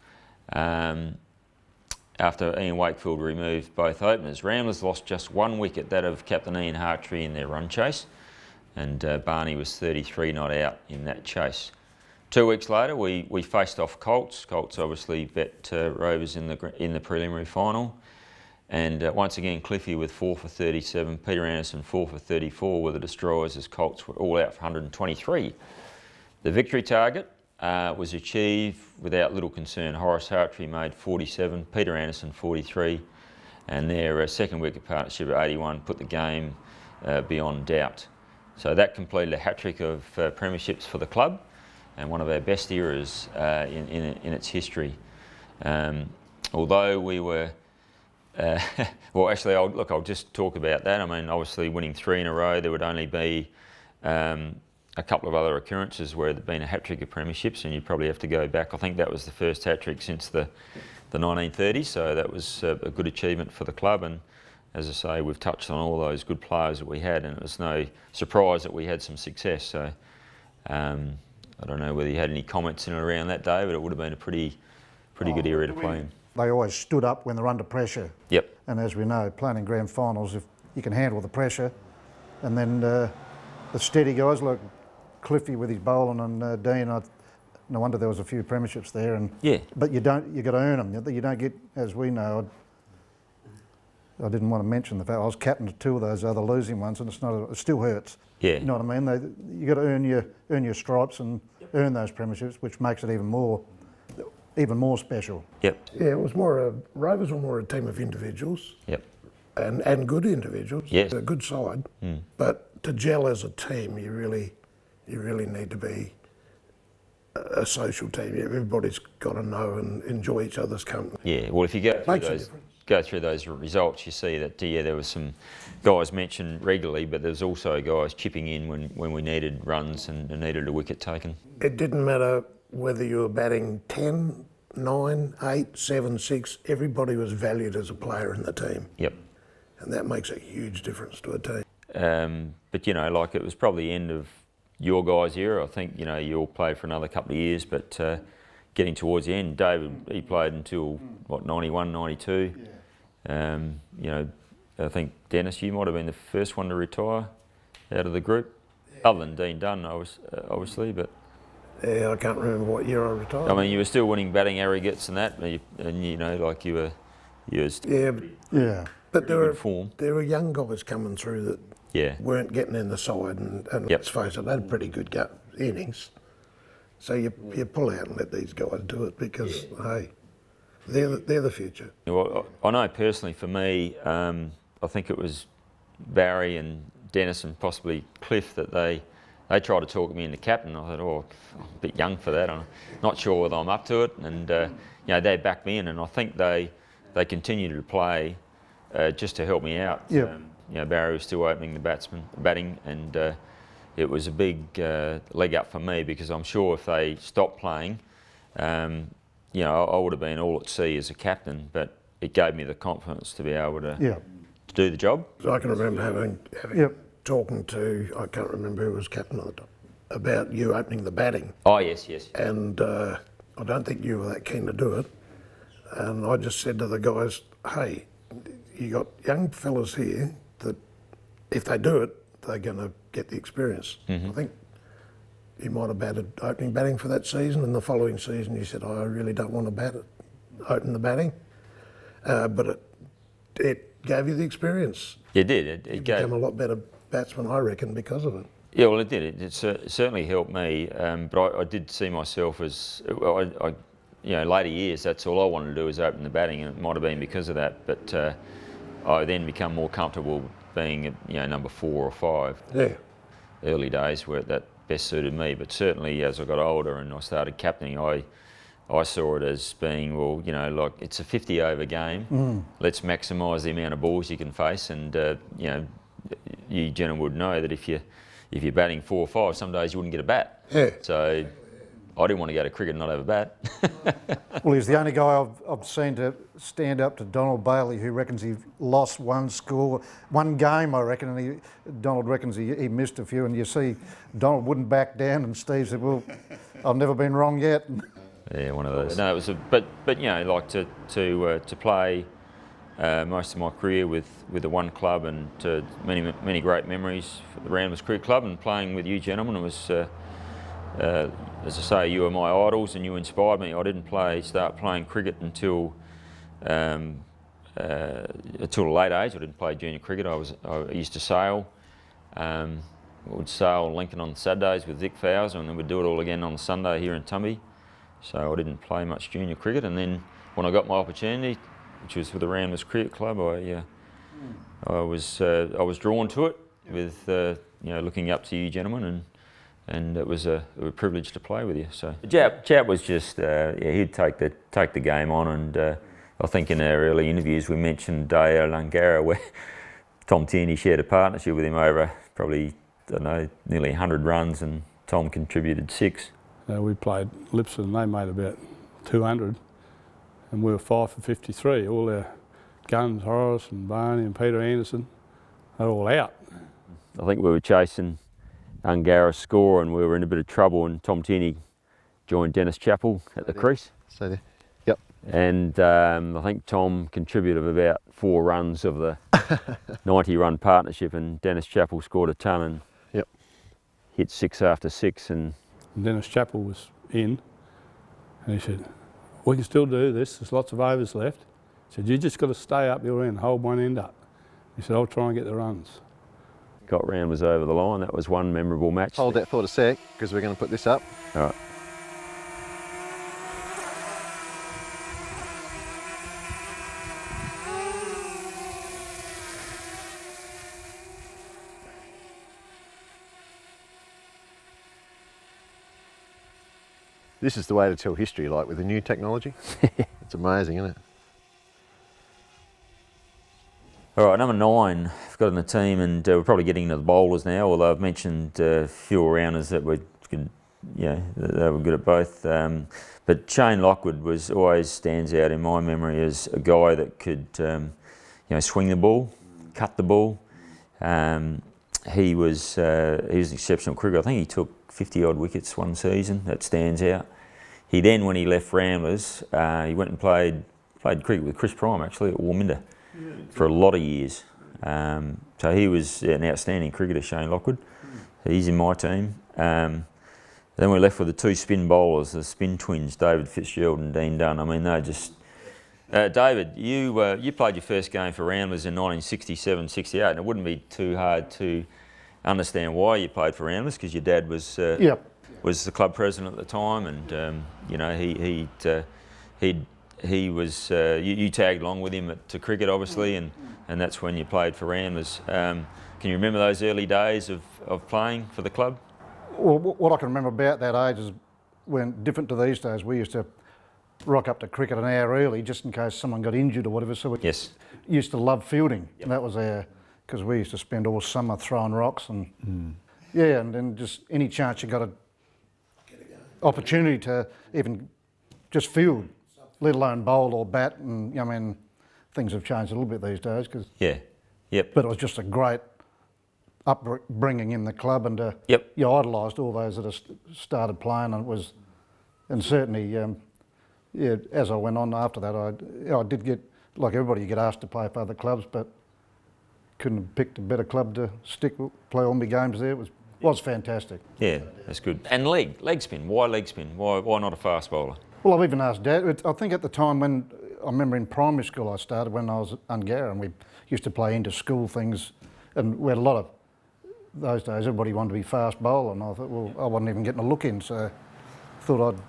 After Ian Wakefield removed both openers, Ramblers lost just 1 wicket, that of Captain Ian Hartree, in their run chase, and Barney was 33 not out in that chase. 2 weeks later, we faced off Colts. Colts obviously bet Rovers in the preliminary final. And once again, Cliffy with 4 for 37, Peter Anderson 4 for 34 were the destroyers, as Colts were all out for 123. The victory target was achieved without little concern. Horace Hartree made 47, Peter Anderson 43, and their second wicket partnership at 81 put the game beyond doubt. So that completed a hat-trick of premierships for the club, and one of our best eras in its history. Although we were well, actually, I'll just talk about that. I mean, obviously winning 3 in a row, there would only be a couple of other occurrences where there'd been a hat-trick of premierships, and you'd probably have to go back. I think that was the first hat-trick since the 1930s, so that was a good achievement for the club. And as I say, we've touched on all those good players that we had, and it was no surprise that we had some success. So I don't know whether you had any comments in and around that day, but it would have been a pretty good area to play in. They always stood up when they're under pressure. Yep. And as we know, playing in grand finals, if you can handle the pressure and then the steady guys like Cliffy with his bowling and Dean. No wonder there was a few premierships there. And yeah. But you got to earn them. You don't get, as we know. I didn't want to mention the fact I was captain of 2 of those other losing ones, and it still hurts. Yeah. You know what I mean? You got to earn your stripes and earn those premierships, which makes it even more special. Yep. Yeah, it was Rovers were more a team of individuals. Yep. And good individuals. Yes. A good side. Mm. But to gel as a team, you really need to be a social team. Everybody's got to know and enjoy each other's company. Yeah. Well, if you go through those results, you see that there were some guys mentioned regularly, but there's also guys chipping in when we needed runs and needed a wicket taken. It didn't matter whether you were batting 10, 9, 8, 7, 6. Everybody was valued as a player in the team. Yep. And that makes a huge difference to a team. But like it was probably the end of your guys' era. I think you all played for another couple of years, but getting towards the end, David, he played until 91, 92. Yeah. I think Dennis, you might have been the first one to retire out of the group, other than Dean Dunn, obviously. But yeah, I can't remember what year I retired. I mean, you were still winning batting aggregates and that, and you were But there were young guys coming through that weren't getting in the side, and let's face it, they had pretty good innings. So you pull out and let these guys do it because hey, they're the future. Well, I know personally for me, I think it was Barry and Dennis and possibly Cliff that they tried to talk me into captain. I thought, I'm a bit young for that. I'm not sure whether I'm up to it, and they backed me in, and I think they continued to play just to help me out. Yeah. Barry was still opening the batting, and it was a big leg up for me because I'm sure if they stopped playing, I would have been all at sea as a captain, but it gave me the confidence to be able to do the job. So I can remember having talking to, I can't remember who was captain at the time, about you opening the batting. Oh, yes. And I don't think you were that keen to do it. And I just said to the guys, hey, you got young fellas here that if they do it, they're going to get the experience. Mm-hmm. I think you might have batted opening batting for that season, and the following season you said, I really don't want to open the batting. But it gave you the experience. It did. You became a lot better batsman, I reckon, because of it. Yeah, well, it did. It certainly helped me. But I did see myself as, later years, that's all I wanted to do was open the batting, and it might have been because of that. But I then become more comfortable being, number 4 or 5. Yeah. Early days where that best suited me, but certainly as I got older and I started captaining, I saw it as being, like it's a 50 over game. Mm. Let's maximise the amount of balls you can face, and you gentlemen would know that if you're batting 4 or 5, some days you wouldn't get a bat. Yeah. So I didn't want to go to cricket and not have a bat. Well, he's the only guy I've seen to stand up to Donald Bailey, who reckons he lost one game, I reckon, and Donald reckons he missed a few, and you see Donald wouldn't back down, and Steve said, well, I've never been wrong yet. Yeah, one of those. No, it was but like to play most of my career with the one club, and to many great memories for the Ramblers Cricket Club, and playing with you gentlemen. It was, as I say, you were my idols and you inspired me. I didn't start playing cricket until a late age. I didn't play junior cricket. I used to sail. We would sail Lincoln on Saturdays with Vic Fowler, and then we'd do it all again on Sunday here in Tumby. So I didn't play much junior cricket, and then when I got my opportunity, which was with the Ramblers Cricket Club, I was drawn to it with looking up to you gentlemen, and it was a privilege to play with you. So Jap was just he'd take the game on, and I think in our early interviews we mentioned Deo Langara, where Tom Tierney shared a partnership with him over probably nearly 100 runs, and Tom contributed 6. We played Lipson and they made about 200, and we were 5 for 53. All our guns, Horace and Barney and Peter Anderson, they're all out. I think we were chasing Angara's score and we were in a bit of trouble, and Tom Tierney joined Dennis Chappell at the crease. So there. Yep. And I think Tom contributed about 4 runs of the 90-run partnership, and Dennis Chappell scored a ton. And yep. hit 6 after 6 and Dennis Chappell was in, and he said, we can still do this, there's lots of overs left. He said, you just got to stay up your end, hold one end up. He said, I'll try and get the runs. got round was over the line. That was one memorable match. Hold that thought a sec, because we're going to put this up. All right. This is the way to tell history, like with the new technology. It's amazing, isn't it? All right, number 9, I've got in the team, and we're probably getting into the bowlers now, although I've mentioned a few rounders that were good, they were good at both. But Shane Lockwood always stands out in my memory as a guy that could, swing the ball, cut the ball. He was an exceptional cricketer. I think he took 50 odd wickets one season. That stands out. He then, when he left Ramblers, he went and played cricket with Chris Prime actually at Warminda for a lot of years. So he was an outstanding cricketer, Shane Lockwood. He's in my team. Then we're left with the 2 spin bowlers, the spin twins, David Fitzgerald and Dean Dunn. I mean, they're just... David, you played your first game for Ramblers in 1967-68, and it wouldn't be too hard to understand why you played for Ramblers, because your dad was was the club president at the time, and you tagged along with him to cricket, obviously, and that's when you played for Ramblers. Can you remember those early days of playing for the club? Well, what I can remember about that age is when, different to these days, we used to rock up to cricket an hour early just in case someone got injured or whatever. So we used to love fielding, and that was because we used to spend all summer throwing rocks and and then just any chance you got an opportunity to even just field, let alone bowl or bat, and I mean things have changed a little bit these days because but it was just a great upbringing in the club, and you idolised all those that started playing, and it was, and certainly as I went on after that, I did get, like everybody, you get asked to play for other clubs, but couldn't have picked a better club to play all my games there. It was fantastic. Yeah, that's good. And leg spin. Why leg spin? Why not a fast bowler? Well, I've even asked Dad. I think at the time when, I remember in primary school I started when I was at Ungarra, and we used to play inter-school things, and we had a lot of, those days everybody wanted to be fast bowler, and I thought, well, I wasn't even getting a look in, so I thought I'd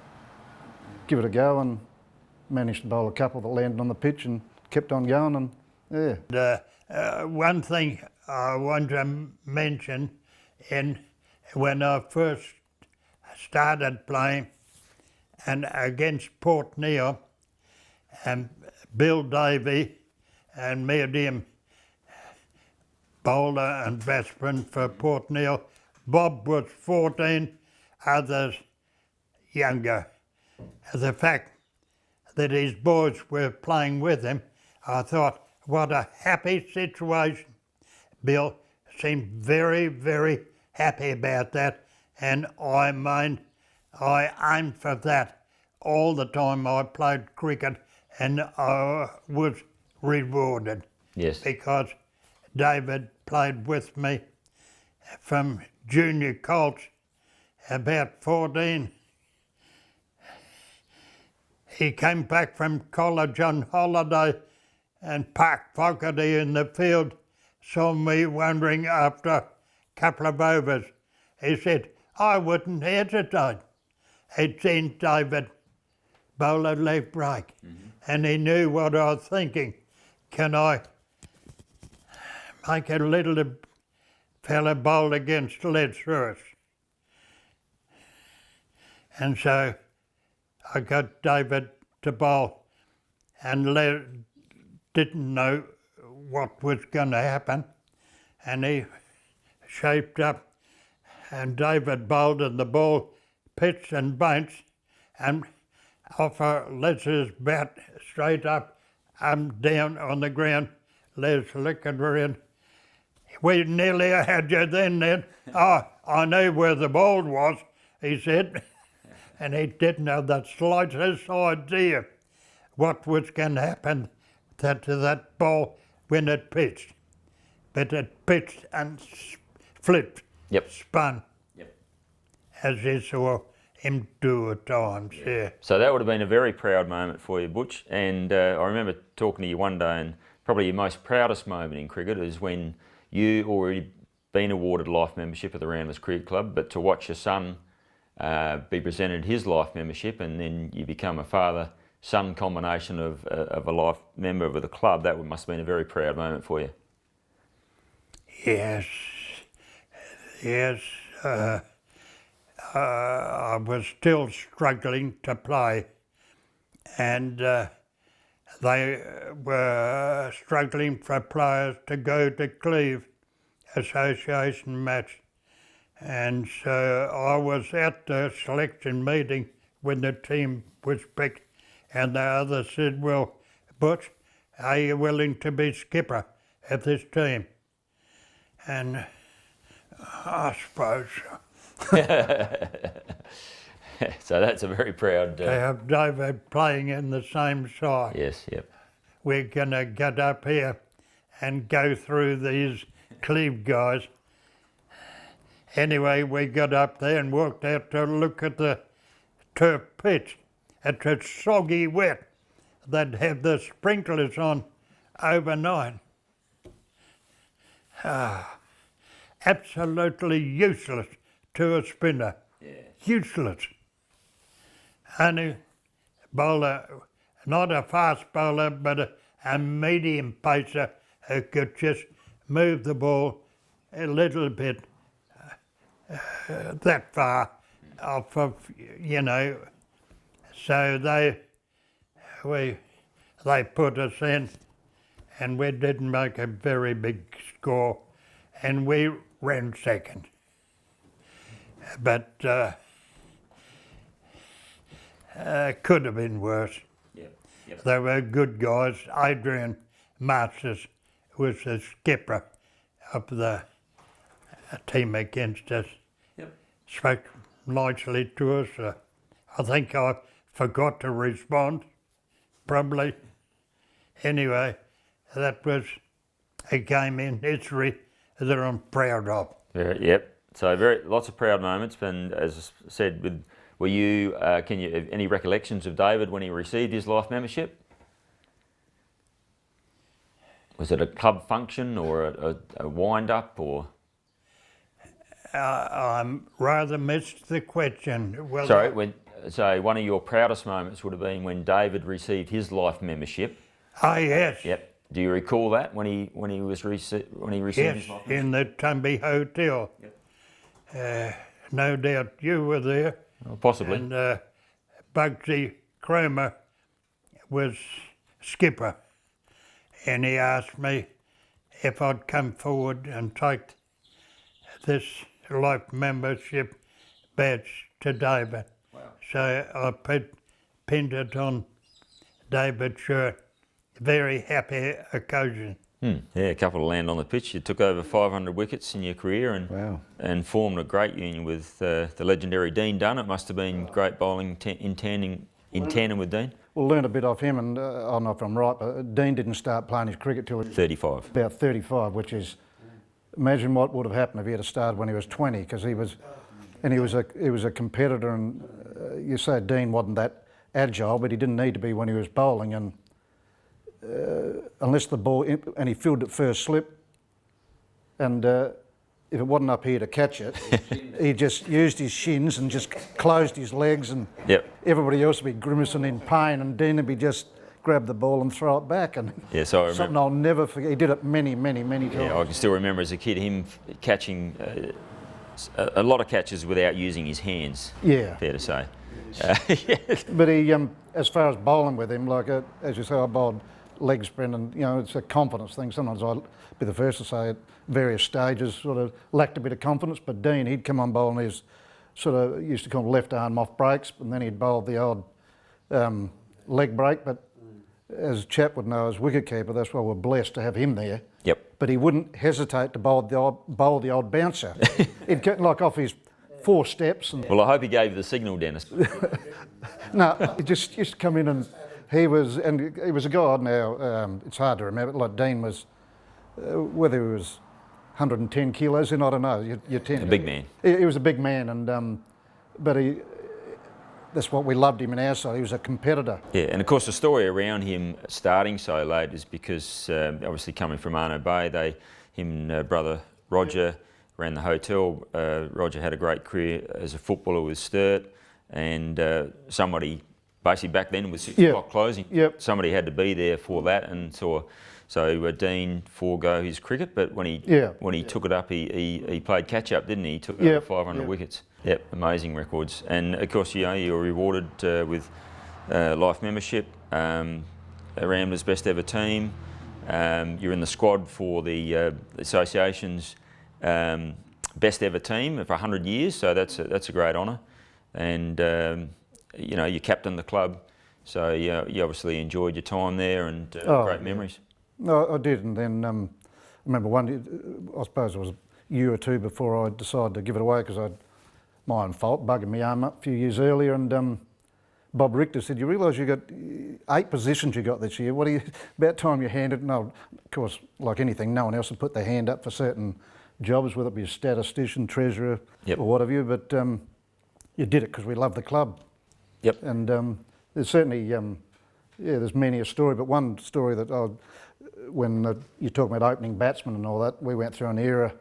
give it a go, and managed to bowl a couple that landed on the pitch and kept on going, and one thing I want to mention, when I first started playing and against Port Neale, and Bill Davey and me and him, bowler and batsman for Port Neale. Bob was 14, others younger. The fact that his boys were playing with him, I thought, what a happy situation. Bill seemed very, very happy about that, and I aimed for that all the time I played cricket, and I was rewarded. Yes. Because David played with me from junior Colts, about 14. He came back from college on holiday, and Park Fogarty in the field saw me wandering after a couple of overs. He said, I wouldn't hesitate. He'd seen David bowl a leg break, and he knew what I was thinking. Can I make a little fella bowl against Letchworth? And so I got David to bowl, and didn't know what was going to happen, and he shaped up, and David bowled, and the ball pitched and bounced, and off Les's bat straight up, I'm down on the ground. Les looking around. We nearly had you then. Oh, I knew where the ball was, he said. And he didn't have the slightest idea what was going to happen to that ball when it pitched. But it pitched and flipped, spun, as you saw him do at times, yeah. So that would have been a very proud moment for you, Butch. And I remember talking to you one day, and probably your most proudest moment in cricket is when you already been awarded life membership at the Ramblers Cricket Club, but to watch your son be presented his life membership, and then you become a father-son combination of a life member of the club, that must have been a very proud moment for you. Yes, yes. I was still struggling to play, and they were struggling for players to go to Cleve Association match. And so I was at the selection meeting when the team was picked, and the others said, well, Butch, are you willing to be skipper of this team? And I suppose so. So that's a very proud... To have David playing in the same side. Yes, yep. We're going to get up here and go through these Cleve guys. Anyway, we got up there and walked out to look at the turf pitch. It was soggy wet. They'd have the sprinklers on overnight. Absolutely useless to a spinner. Yeah. Useless. Only bowler, not a fast bowler, but a medium pacer who could just move the ball a little bit that far off of, you know. So they put us in, and we didn't make a very big score, and we ran second. But could have been worse. Yep. Yep. They were good guys. Adrian Masters was the skipper of the team against us. Yep. Spoke nicely to us. I think I forgot to respond, probably. Anyway, that was a game in history that I'm proud of. Yep. So lots of proud moments. And as I said, were you? Can you any recollections of David when he received his life membership? Was it a club function or a wind up or? I rather missed the question. Well, sorry, so one of your proudest moments would have been when David received his life membership. Oh yes. Yep. Do you recall that when he received yes, his life membership? In the Tumby Hotel. Yep. No doubt you were there. Well, possibly. And Bugsy Cromer was skipper, and he asked me if I'd come forward and take this life membership badge to David. Wow. So I pinned it on David's shirt. Very happy occasion. Yeah, a couple to land on the pitch. You took over 500 wickets in your career and formed a great union with the legendary Dean Dunn. It must have been great bowling in tandem with Dean. We'll learn a bit off him, and I don't know if I'm right, but Dean didn't start playing his cricket till 35. About 35, which is, imagine what would have happened if he had started when he was 20, because he was a competitor, and you say Dean wasn't that agile, but he didn't need to be when he was bowling, and unless the ball, and he fielded it first slip, and if it wasn't up here to catch it, he just used his shins and just closed his legs, and everybody else would be grimacing in pain, and Dean would be just grab the ball and throw it back, and so something I'll never forget. He did it many times. Yeah, I can still remember as a kid him catching a lot of catches without using his hands. Yeah, fair to say. But he, as far as bowling with him, like as you say, I bowled leg sprint, and it's a confidence thing. Sometimes I'll be the first to say at various stages sort of lacked a bit of confidence, but Dean, he'd come on bowling his sort of, used to call him left arm off breaks, and then he'd bowl the odd leg break, but as Chap would know as wicketkeeper, that's why we're blessed to have him there. Yep. But he wouldn't hesitate to bowl the odd bouncer. He'd get like off his 4 steps. And well, I hope he gave you the signal, Dennis. No, he just used to come in, and he was a guy now, it's hard to remember, like Dean was, whether he was 110 kilos in, I don't know, you tend a big man. He was a big man, and but that's what we loved him in our side. He was a competitor. Yeah, and of course the story around him starting so late is because obviously coming from Arno Bay, him and brother Roger ran the hotel. Roger had a great career as a footballer with Sturt, and somebody basically back then with 6 o'clock closing, somebody had to be there for that, and so Dean forego his cricket, but when he took it up, he played catch up, didn't he? He took over 500 wickets. Yep, amazing records, and of course you were rewarded with life membership, Ramblers best ever team. You're in the squad for the association's best ever team for 100 years, so that's a great honour, and you captained the club, so you obviously enjoyed your time there and great memories. No, I did, and then I remember I suppose it was a year or two before I decided to give it away because my own fault, bugging my arm up a few years earlier, and Bob Richter said, "You realise you got 8 positions you got this year. About time you handed." No, of course, like anything, no one else would put their hand up for certain jobs, whether it be a statistician, treasurer, or whatever. But you did it because we love the club. Yep. And there's certainly, there's many a story, but one story that when you talk about opening batsmen and all that, we went through an era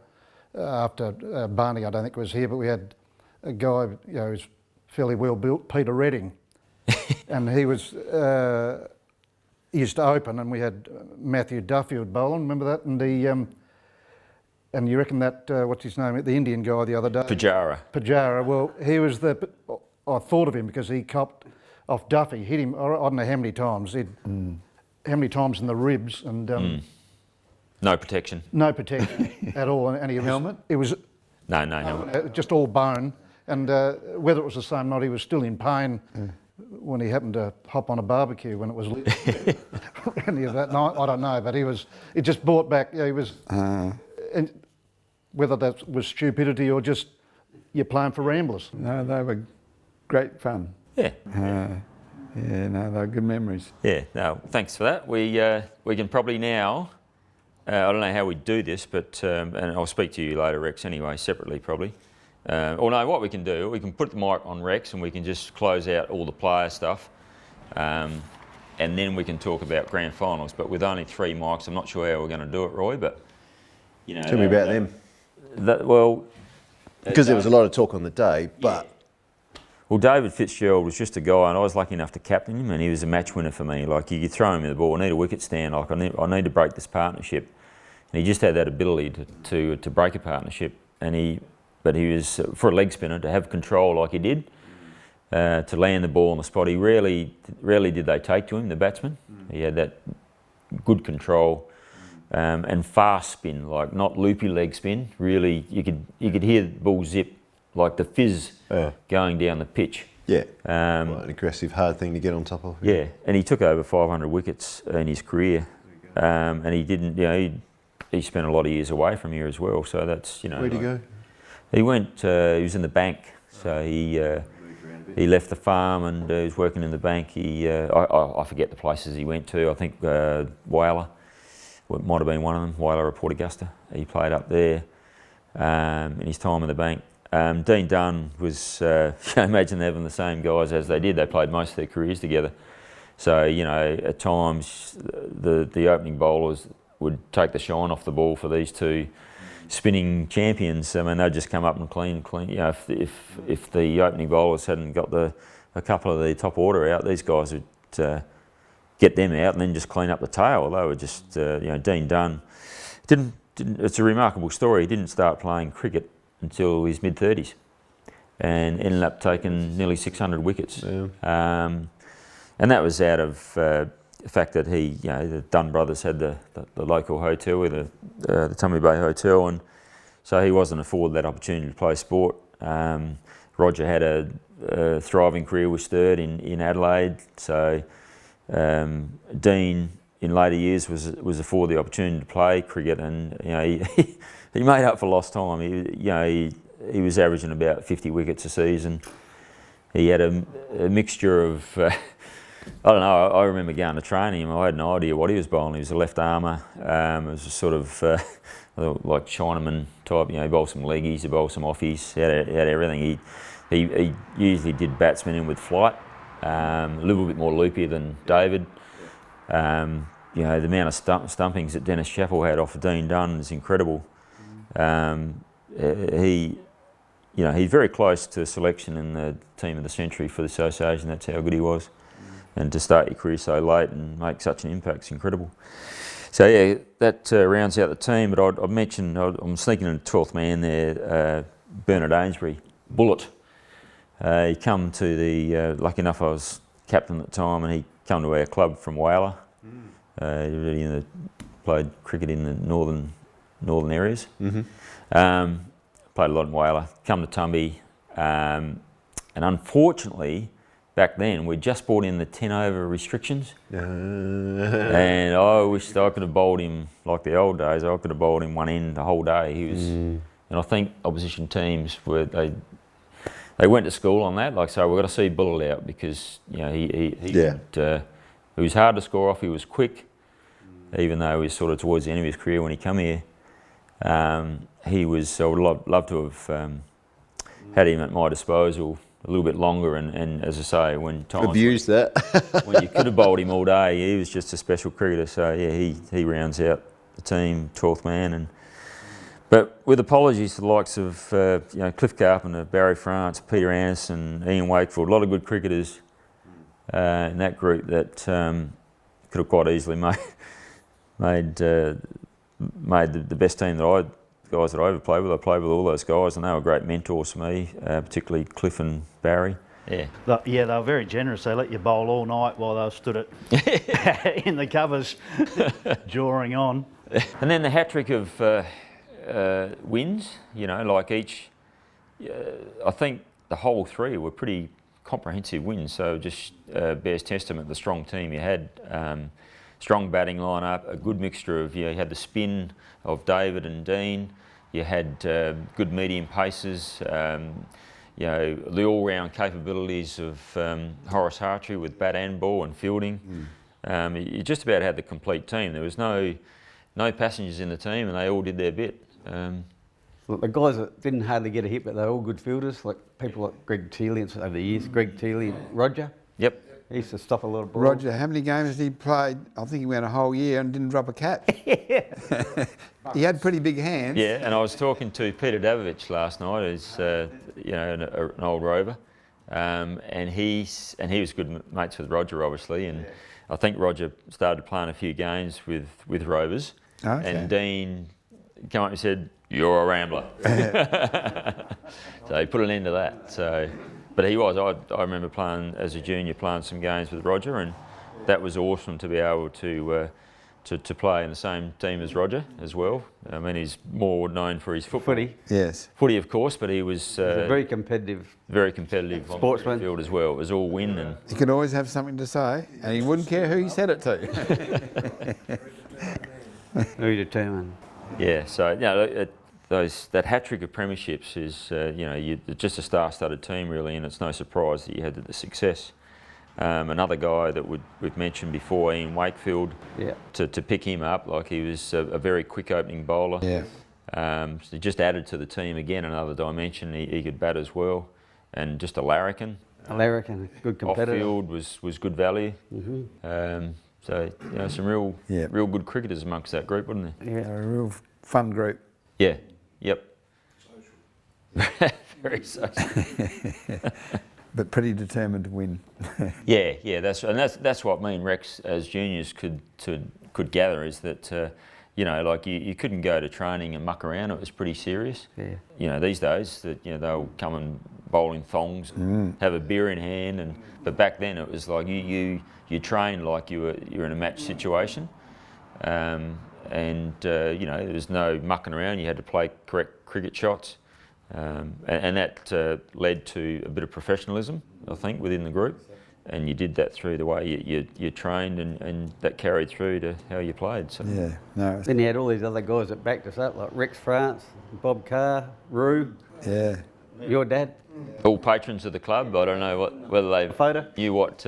after Barney, I don't think was here, but we had a guy, who's fairly well built, Peter Redding, and he was he used to open, and we had Matthew Duffield bowling. Remember that? And you reckon that what's his name? The Indian guy the other day. Pujara. Well, he was I thought of him because he copped off Duffy, hit him. I don't know how many times. How many times in the ribs, and no protection. No protection at all. And he was, helmet? It was no helmet. Just all bone. And whether it was the same night, he was still in pain when he happened to hop on a barbecue when it was lit. Any of that night, I don't know, but it just brought back. He was, and whether that was stupidity or just you're playing for Ramblers. No, they were great fun. Yeah. No, they're good memories. Yeah, no, thanks for that. We can probably now, I don't know how we do this, but, and I'll speak to you later, Rex, anyway, separately probably. Or no, what we can do, we can put the mic on Rex and we can just close out all the player stuff, and then we can talk about grand finals. But with only 3 mics, I'm not sure how we're going to do it, Roy, but, Tell me about them. Because there was a lot of talk on the day, but... Well, David Fitzgerald was just a guy, and I was lucky enough to captain him, and he was a match winner for me. Like, you could throw him in the ball, I need a wicket stand, like I need to break this partnership. And he just had that ability to break a partnership. But he was, for a leg spinner, to have control like he did, to land the ball on the spot. He rarely did they take to him, the batsman. He had that good control and fast spin, like not loopy leg spin. Really, you could hear the ball zip, like the fizz going down the pitch. Yeah, quite an aggressive, hard thing to get on top of. Yeah, and he took over 500 wickets in his career, and he didn't, he spent a lot of years away from here as well. So that's, Where'd he go? He went. He was in the bank, so he left the farm and he was working in the bank. I forget the places he went to. I think Whaler, might have been one of them. Whaler or Port Augusta. He played up there in his time in the bank. Dean Dunn was, imagine having the same guys as they did. They played most of their careers together. So, at times the opening bowlers would take the shine off the ball for these two spinning champions. I mean, they'd just come up and clean. If the opening bowlers hadn't got a couple of the top order out, these guys would get them out and then just clean up the tail. They were just, Dean Dunn didn't. It's a remarkable story. He didn't start playing cricket until his mid-30s, and ended up taking nearly 600 wickets. Yeah. And that was out of the fact that the Dunn brothers had the local hotel, the Tummy Bay Hotel, and so he wasn't afforded that opportunity to play sport. Roger had a thriving career with Sturt in Adelaide, so Dean in later years was afforded the opportunity to play cricket, and he made up for lost time. He was averaging about 50 wickets a season. He had a mixture of, I don't know, I remember going to training him. I had no idea what he was bowling. He was a left armour. It was a sort of like Chinaman type. You know, he bowled some leggies, he bowled some offies, had everything. He usually did batsmen in with flight. A little bit more loopier than David. You know, the amount of stumpings that Dennis Chappell had off of Dean Dunn is incredible. You know, he's very close to selection in the team of the century for the association. That's how good he was. And to start your career so late and make such an impact is incredible. So yeah, that rounds out the team. But I'd mentioned, I'm sneaking in the 12th man there, Bernard Ainsbury, Bullet. He come to the, lucky enough I was captain at the time, and he come to our club from Whyalla. He really played cricket in the northern areas. Played a lot in Whyalla, come to Tumby, and unfortunately, back then, we'd just brought in the 10 over restrictions. And I wished I could have bowled him like the old days. I could have bowled him one end the whole day. He was, and I think opposition teams they went to school on that. Like, so we've got to see Bullet out because, you know, he was hard to score off. He was quick, even though he was sort of towards the end of his career when he come here. He was, I would love to have had him at my disposal a little bit longer, and as I say, when times abused that, when you could have bowled him all day, he was just a special cricketer. So yeah, he rounds out the team, 12th man. But with apologies to the likes of you know, Cliff Carpenter, Barry France, Peter Anderson, Ian Wakefield, a lot of good cricketers in that group that could have quite easily made the best team that guys that I ever played with. I played with all those guys, and they were great mentors for me, particularly Cliff and Barry. Yeah. Yeah, they were very generous. They let you bowl all night while they stood in the covers, jawing on. And then the hat trick of wins, you know, like each, I think the whole three were pretty comprehensive wins, so just bears testament to the strong team you had. Strong batting lineup, a good mixture of, you had the spin of David and Dean, you had good medium paces, you know, the all-round capabilities of Horace Hartree with bat and ball and fielding. You just about had the complete team. There was no passengers in the team, and they all did their bit. Look, the guys that didn't hardly get a hit, but they're all good fielders, like people like Greg Teeley over the years. Greg Teeley, Roger. Yep. He used to stop a lot of balls. Roger, how many games did he play? I think he went a whole year and didn't drop a catch. He had pretty big hands. Yeah, and I was talking to Peter Davovich last night, who's you know, an old rover, and he was good mates with Roger, obviously, and I think Roger started playing a few games with Rovers, and Dean came up and said, "You're a rambler." So he put an end to that. So. But he was, I remember playing as a junior, playing some games with Roger, and that was awesome to be able to play in the same team as Roger as well. I mean, he's more known for his footy. Yes. Footy, of course, but he was a very competitive sportsman. Field as well. It was all win. And he could always have something to say, and he wouldn't care who he said it to. Very determined. Yeah, so, you know, that hat-trick of premierships is, you know, just a star-studded team really, and it's no surprise that you had the success. Another guy that we've mentioned before, Ian Wakefield, to pick him up, like he was a very quick opening bowler. Yeah. So just added to the team again, another dimension. He could bat as well, and just a larrikin. A larrikin, good competitor. Off-field was good value. So, you know, some real good cricketers amongst that group, wasn't there? Yeah, a real fun group. Yeah. Yep. Very social. But pretty determined to win. yeah, that's what me and Rex as juniors could gather, is that you know, like you couldn't go to training and muck around. It was pretty serious. Yeah. You know, these days that, you know, they'll come and bowl in thongs, and have a beer in hand, but back then it was like you trained like you're in a match situation. And you know, there was no mucking around. You had to play correct cricket shots, and that led to a bit of professionalism, I think, within the group. And you did that through the way you trained, and that carried through to how you played. So. Yeah, no. Then you had all these other guys that backed us up, like Rex France, Bob Carr, Roo. Yeah. Your dad. All patrons of the club. I don't know whether they knew what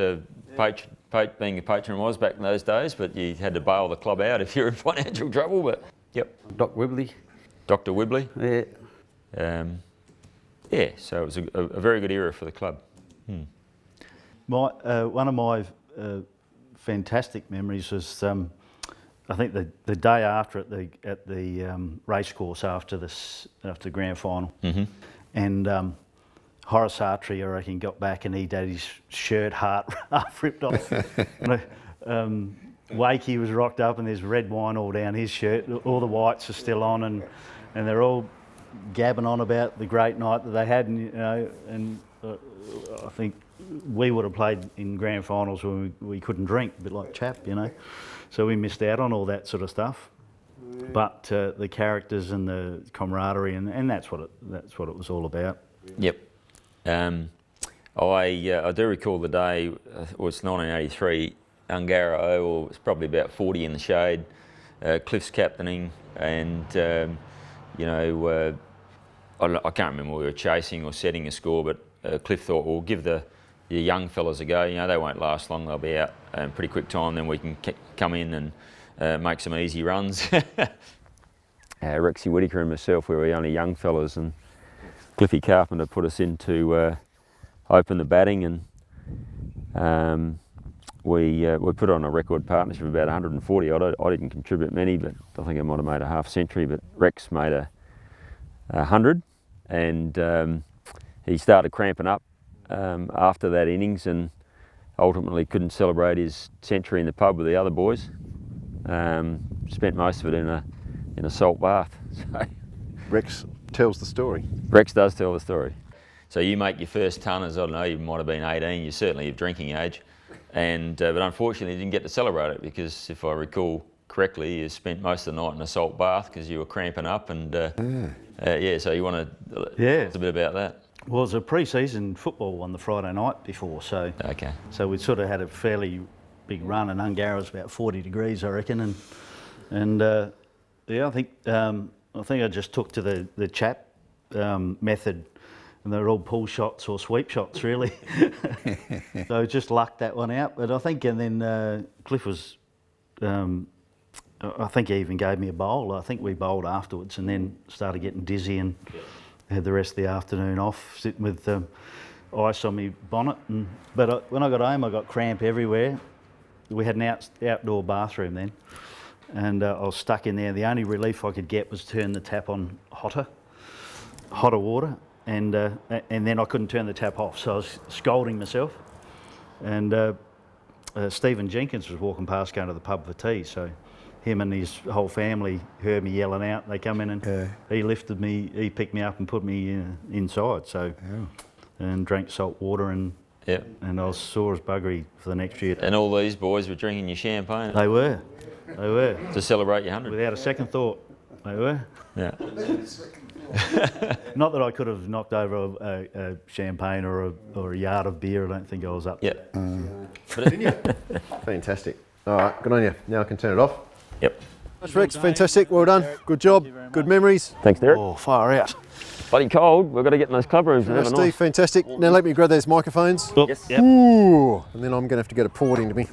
being a patron was back in those days, but you had to bail the club out if you were in financial trouble. But Yep. Doc Wibley. Dr. Wibley. Yeah. Yeah, so it was a very good era for the club. One of my fantastic memories was, I think the day after at the racecourse after the grand final, and Horace Artrey, I reckon, got back and he'd had his shirt half ripped off. And, Wakey was rocked up and there's red wine all down his shirt. All the whites are still on, and they're all gabbing on about the great night that they had, and you know, and I think we would have played in grand finals when we couldn't drink, a bit like Chap, you know. So we missed out on all that sort of stuff. But the characters and the camaraderie, and that's what it was all about. Yep. I do recall the day. It was 1983. Ungara Oval was probably about 40 in the shade. Cliff's captaining, and you know, I can't remember whether we were chasing or setting a score, but Cliff thought, well, we'll give the young fellas a go. You know, they won't last long. They'll be out in pretty quick time. Then we can come in and make some easy runs. Rexy Whitaker and myself, we were the only young fellas, and Cliffy Carpenter put us in to open the batting, and we put on a record partnership of about 140 odd. I didn't contribute many, but I think I might have made a half century, but Rex made 100, and he started cramping up after that innings, and ultimately couldn't celebrate his century in the pub with the other boys. Spent most of it in a salt bath. So Rex tells the story. Rex does tell the story. So you make your first ton as, I don't know, you might have been 18, you're certainly of drinking age, and but unfortunately you didn't get to celebrate it because, if I recall correctly, you spent most of the night in a salt bath because you were cramping up, and yeah, so you want to tell us a bit about that. Well, it was a pre-season football on the Friday night before, so we sort of had a fairly big run, and Ungara was about 40 degrees, I reckon, and yeah, I think I just took to the Chap method, and they were all pull shots or sweep shots, really. So just lucked that one out. But I think, and then Cliff was, I think he even gave me a bowl. I think we bowled afterwards, and then started getting dizzy and had the rest of the afternoon off, sitting with ice on my bonnet. But when I got home, I got cramp everywhere. We had an outdoor bathroom then, and I was stuck in there. The only relief I could get was turn the tap on hotter water, and then I couldn't turn the tap off, so I was scalding myself. And Stephen Jenkins was walking past going to the pub for tea, so him and his whole family heard me yelling out. They come in and he lifted me, he picked me up and put me inside, so and drank salt water, and I was sore as buggery for the next year. And all these boys were drinking your champagne? They were. To celebrate your 100? Without a second thought, they were. Yeah. Not that I could have knocked over a champagne or a yard of beer. I don't think I was up there. Fantastic. All right, good on you. Now I can turn it off. Yep. That's Rex, fantastic, well done. Good job, good memories. Thanks, Derek. Oh, far out. Bloody cold. We've got to get in those club rooms and have a Steve, fantastic. Now let me grab those microphones. Yes. Yep. Ooh, and then I'm going to have to get a port into me.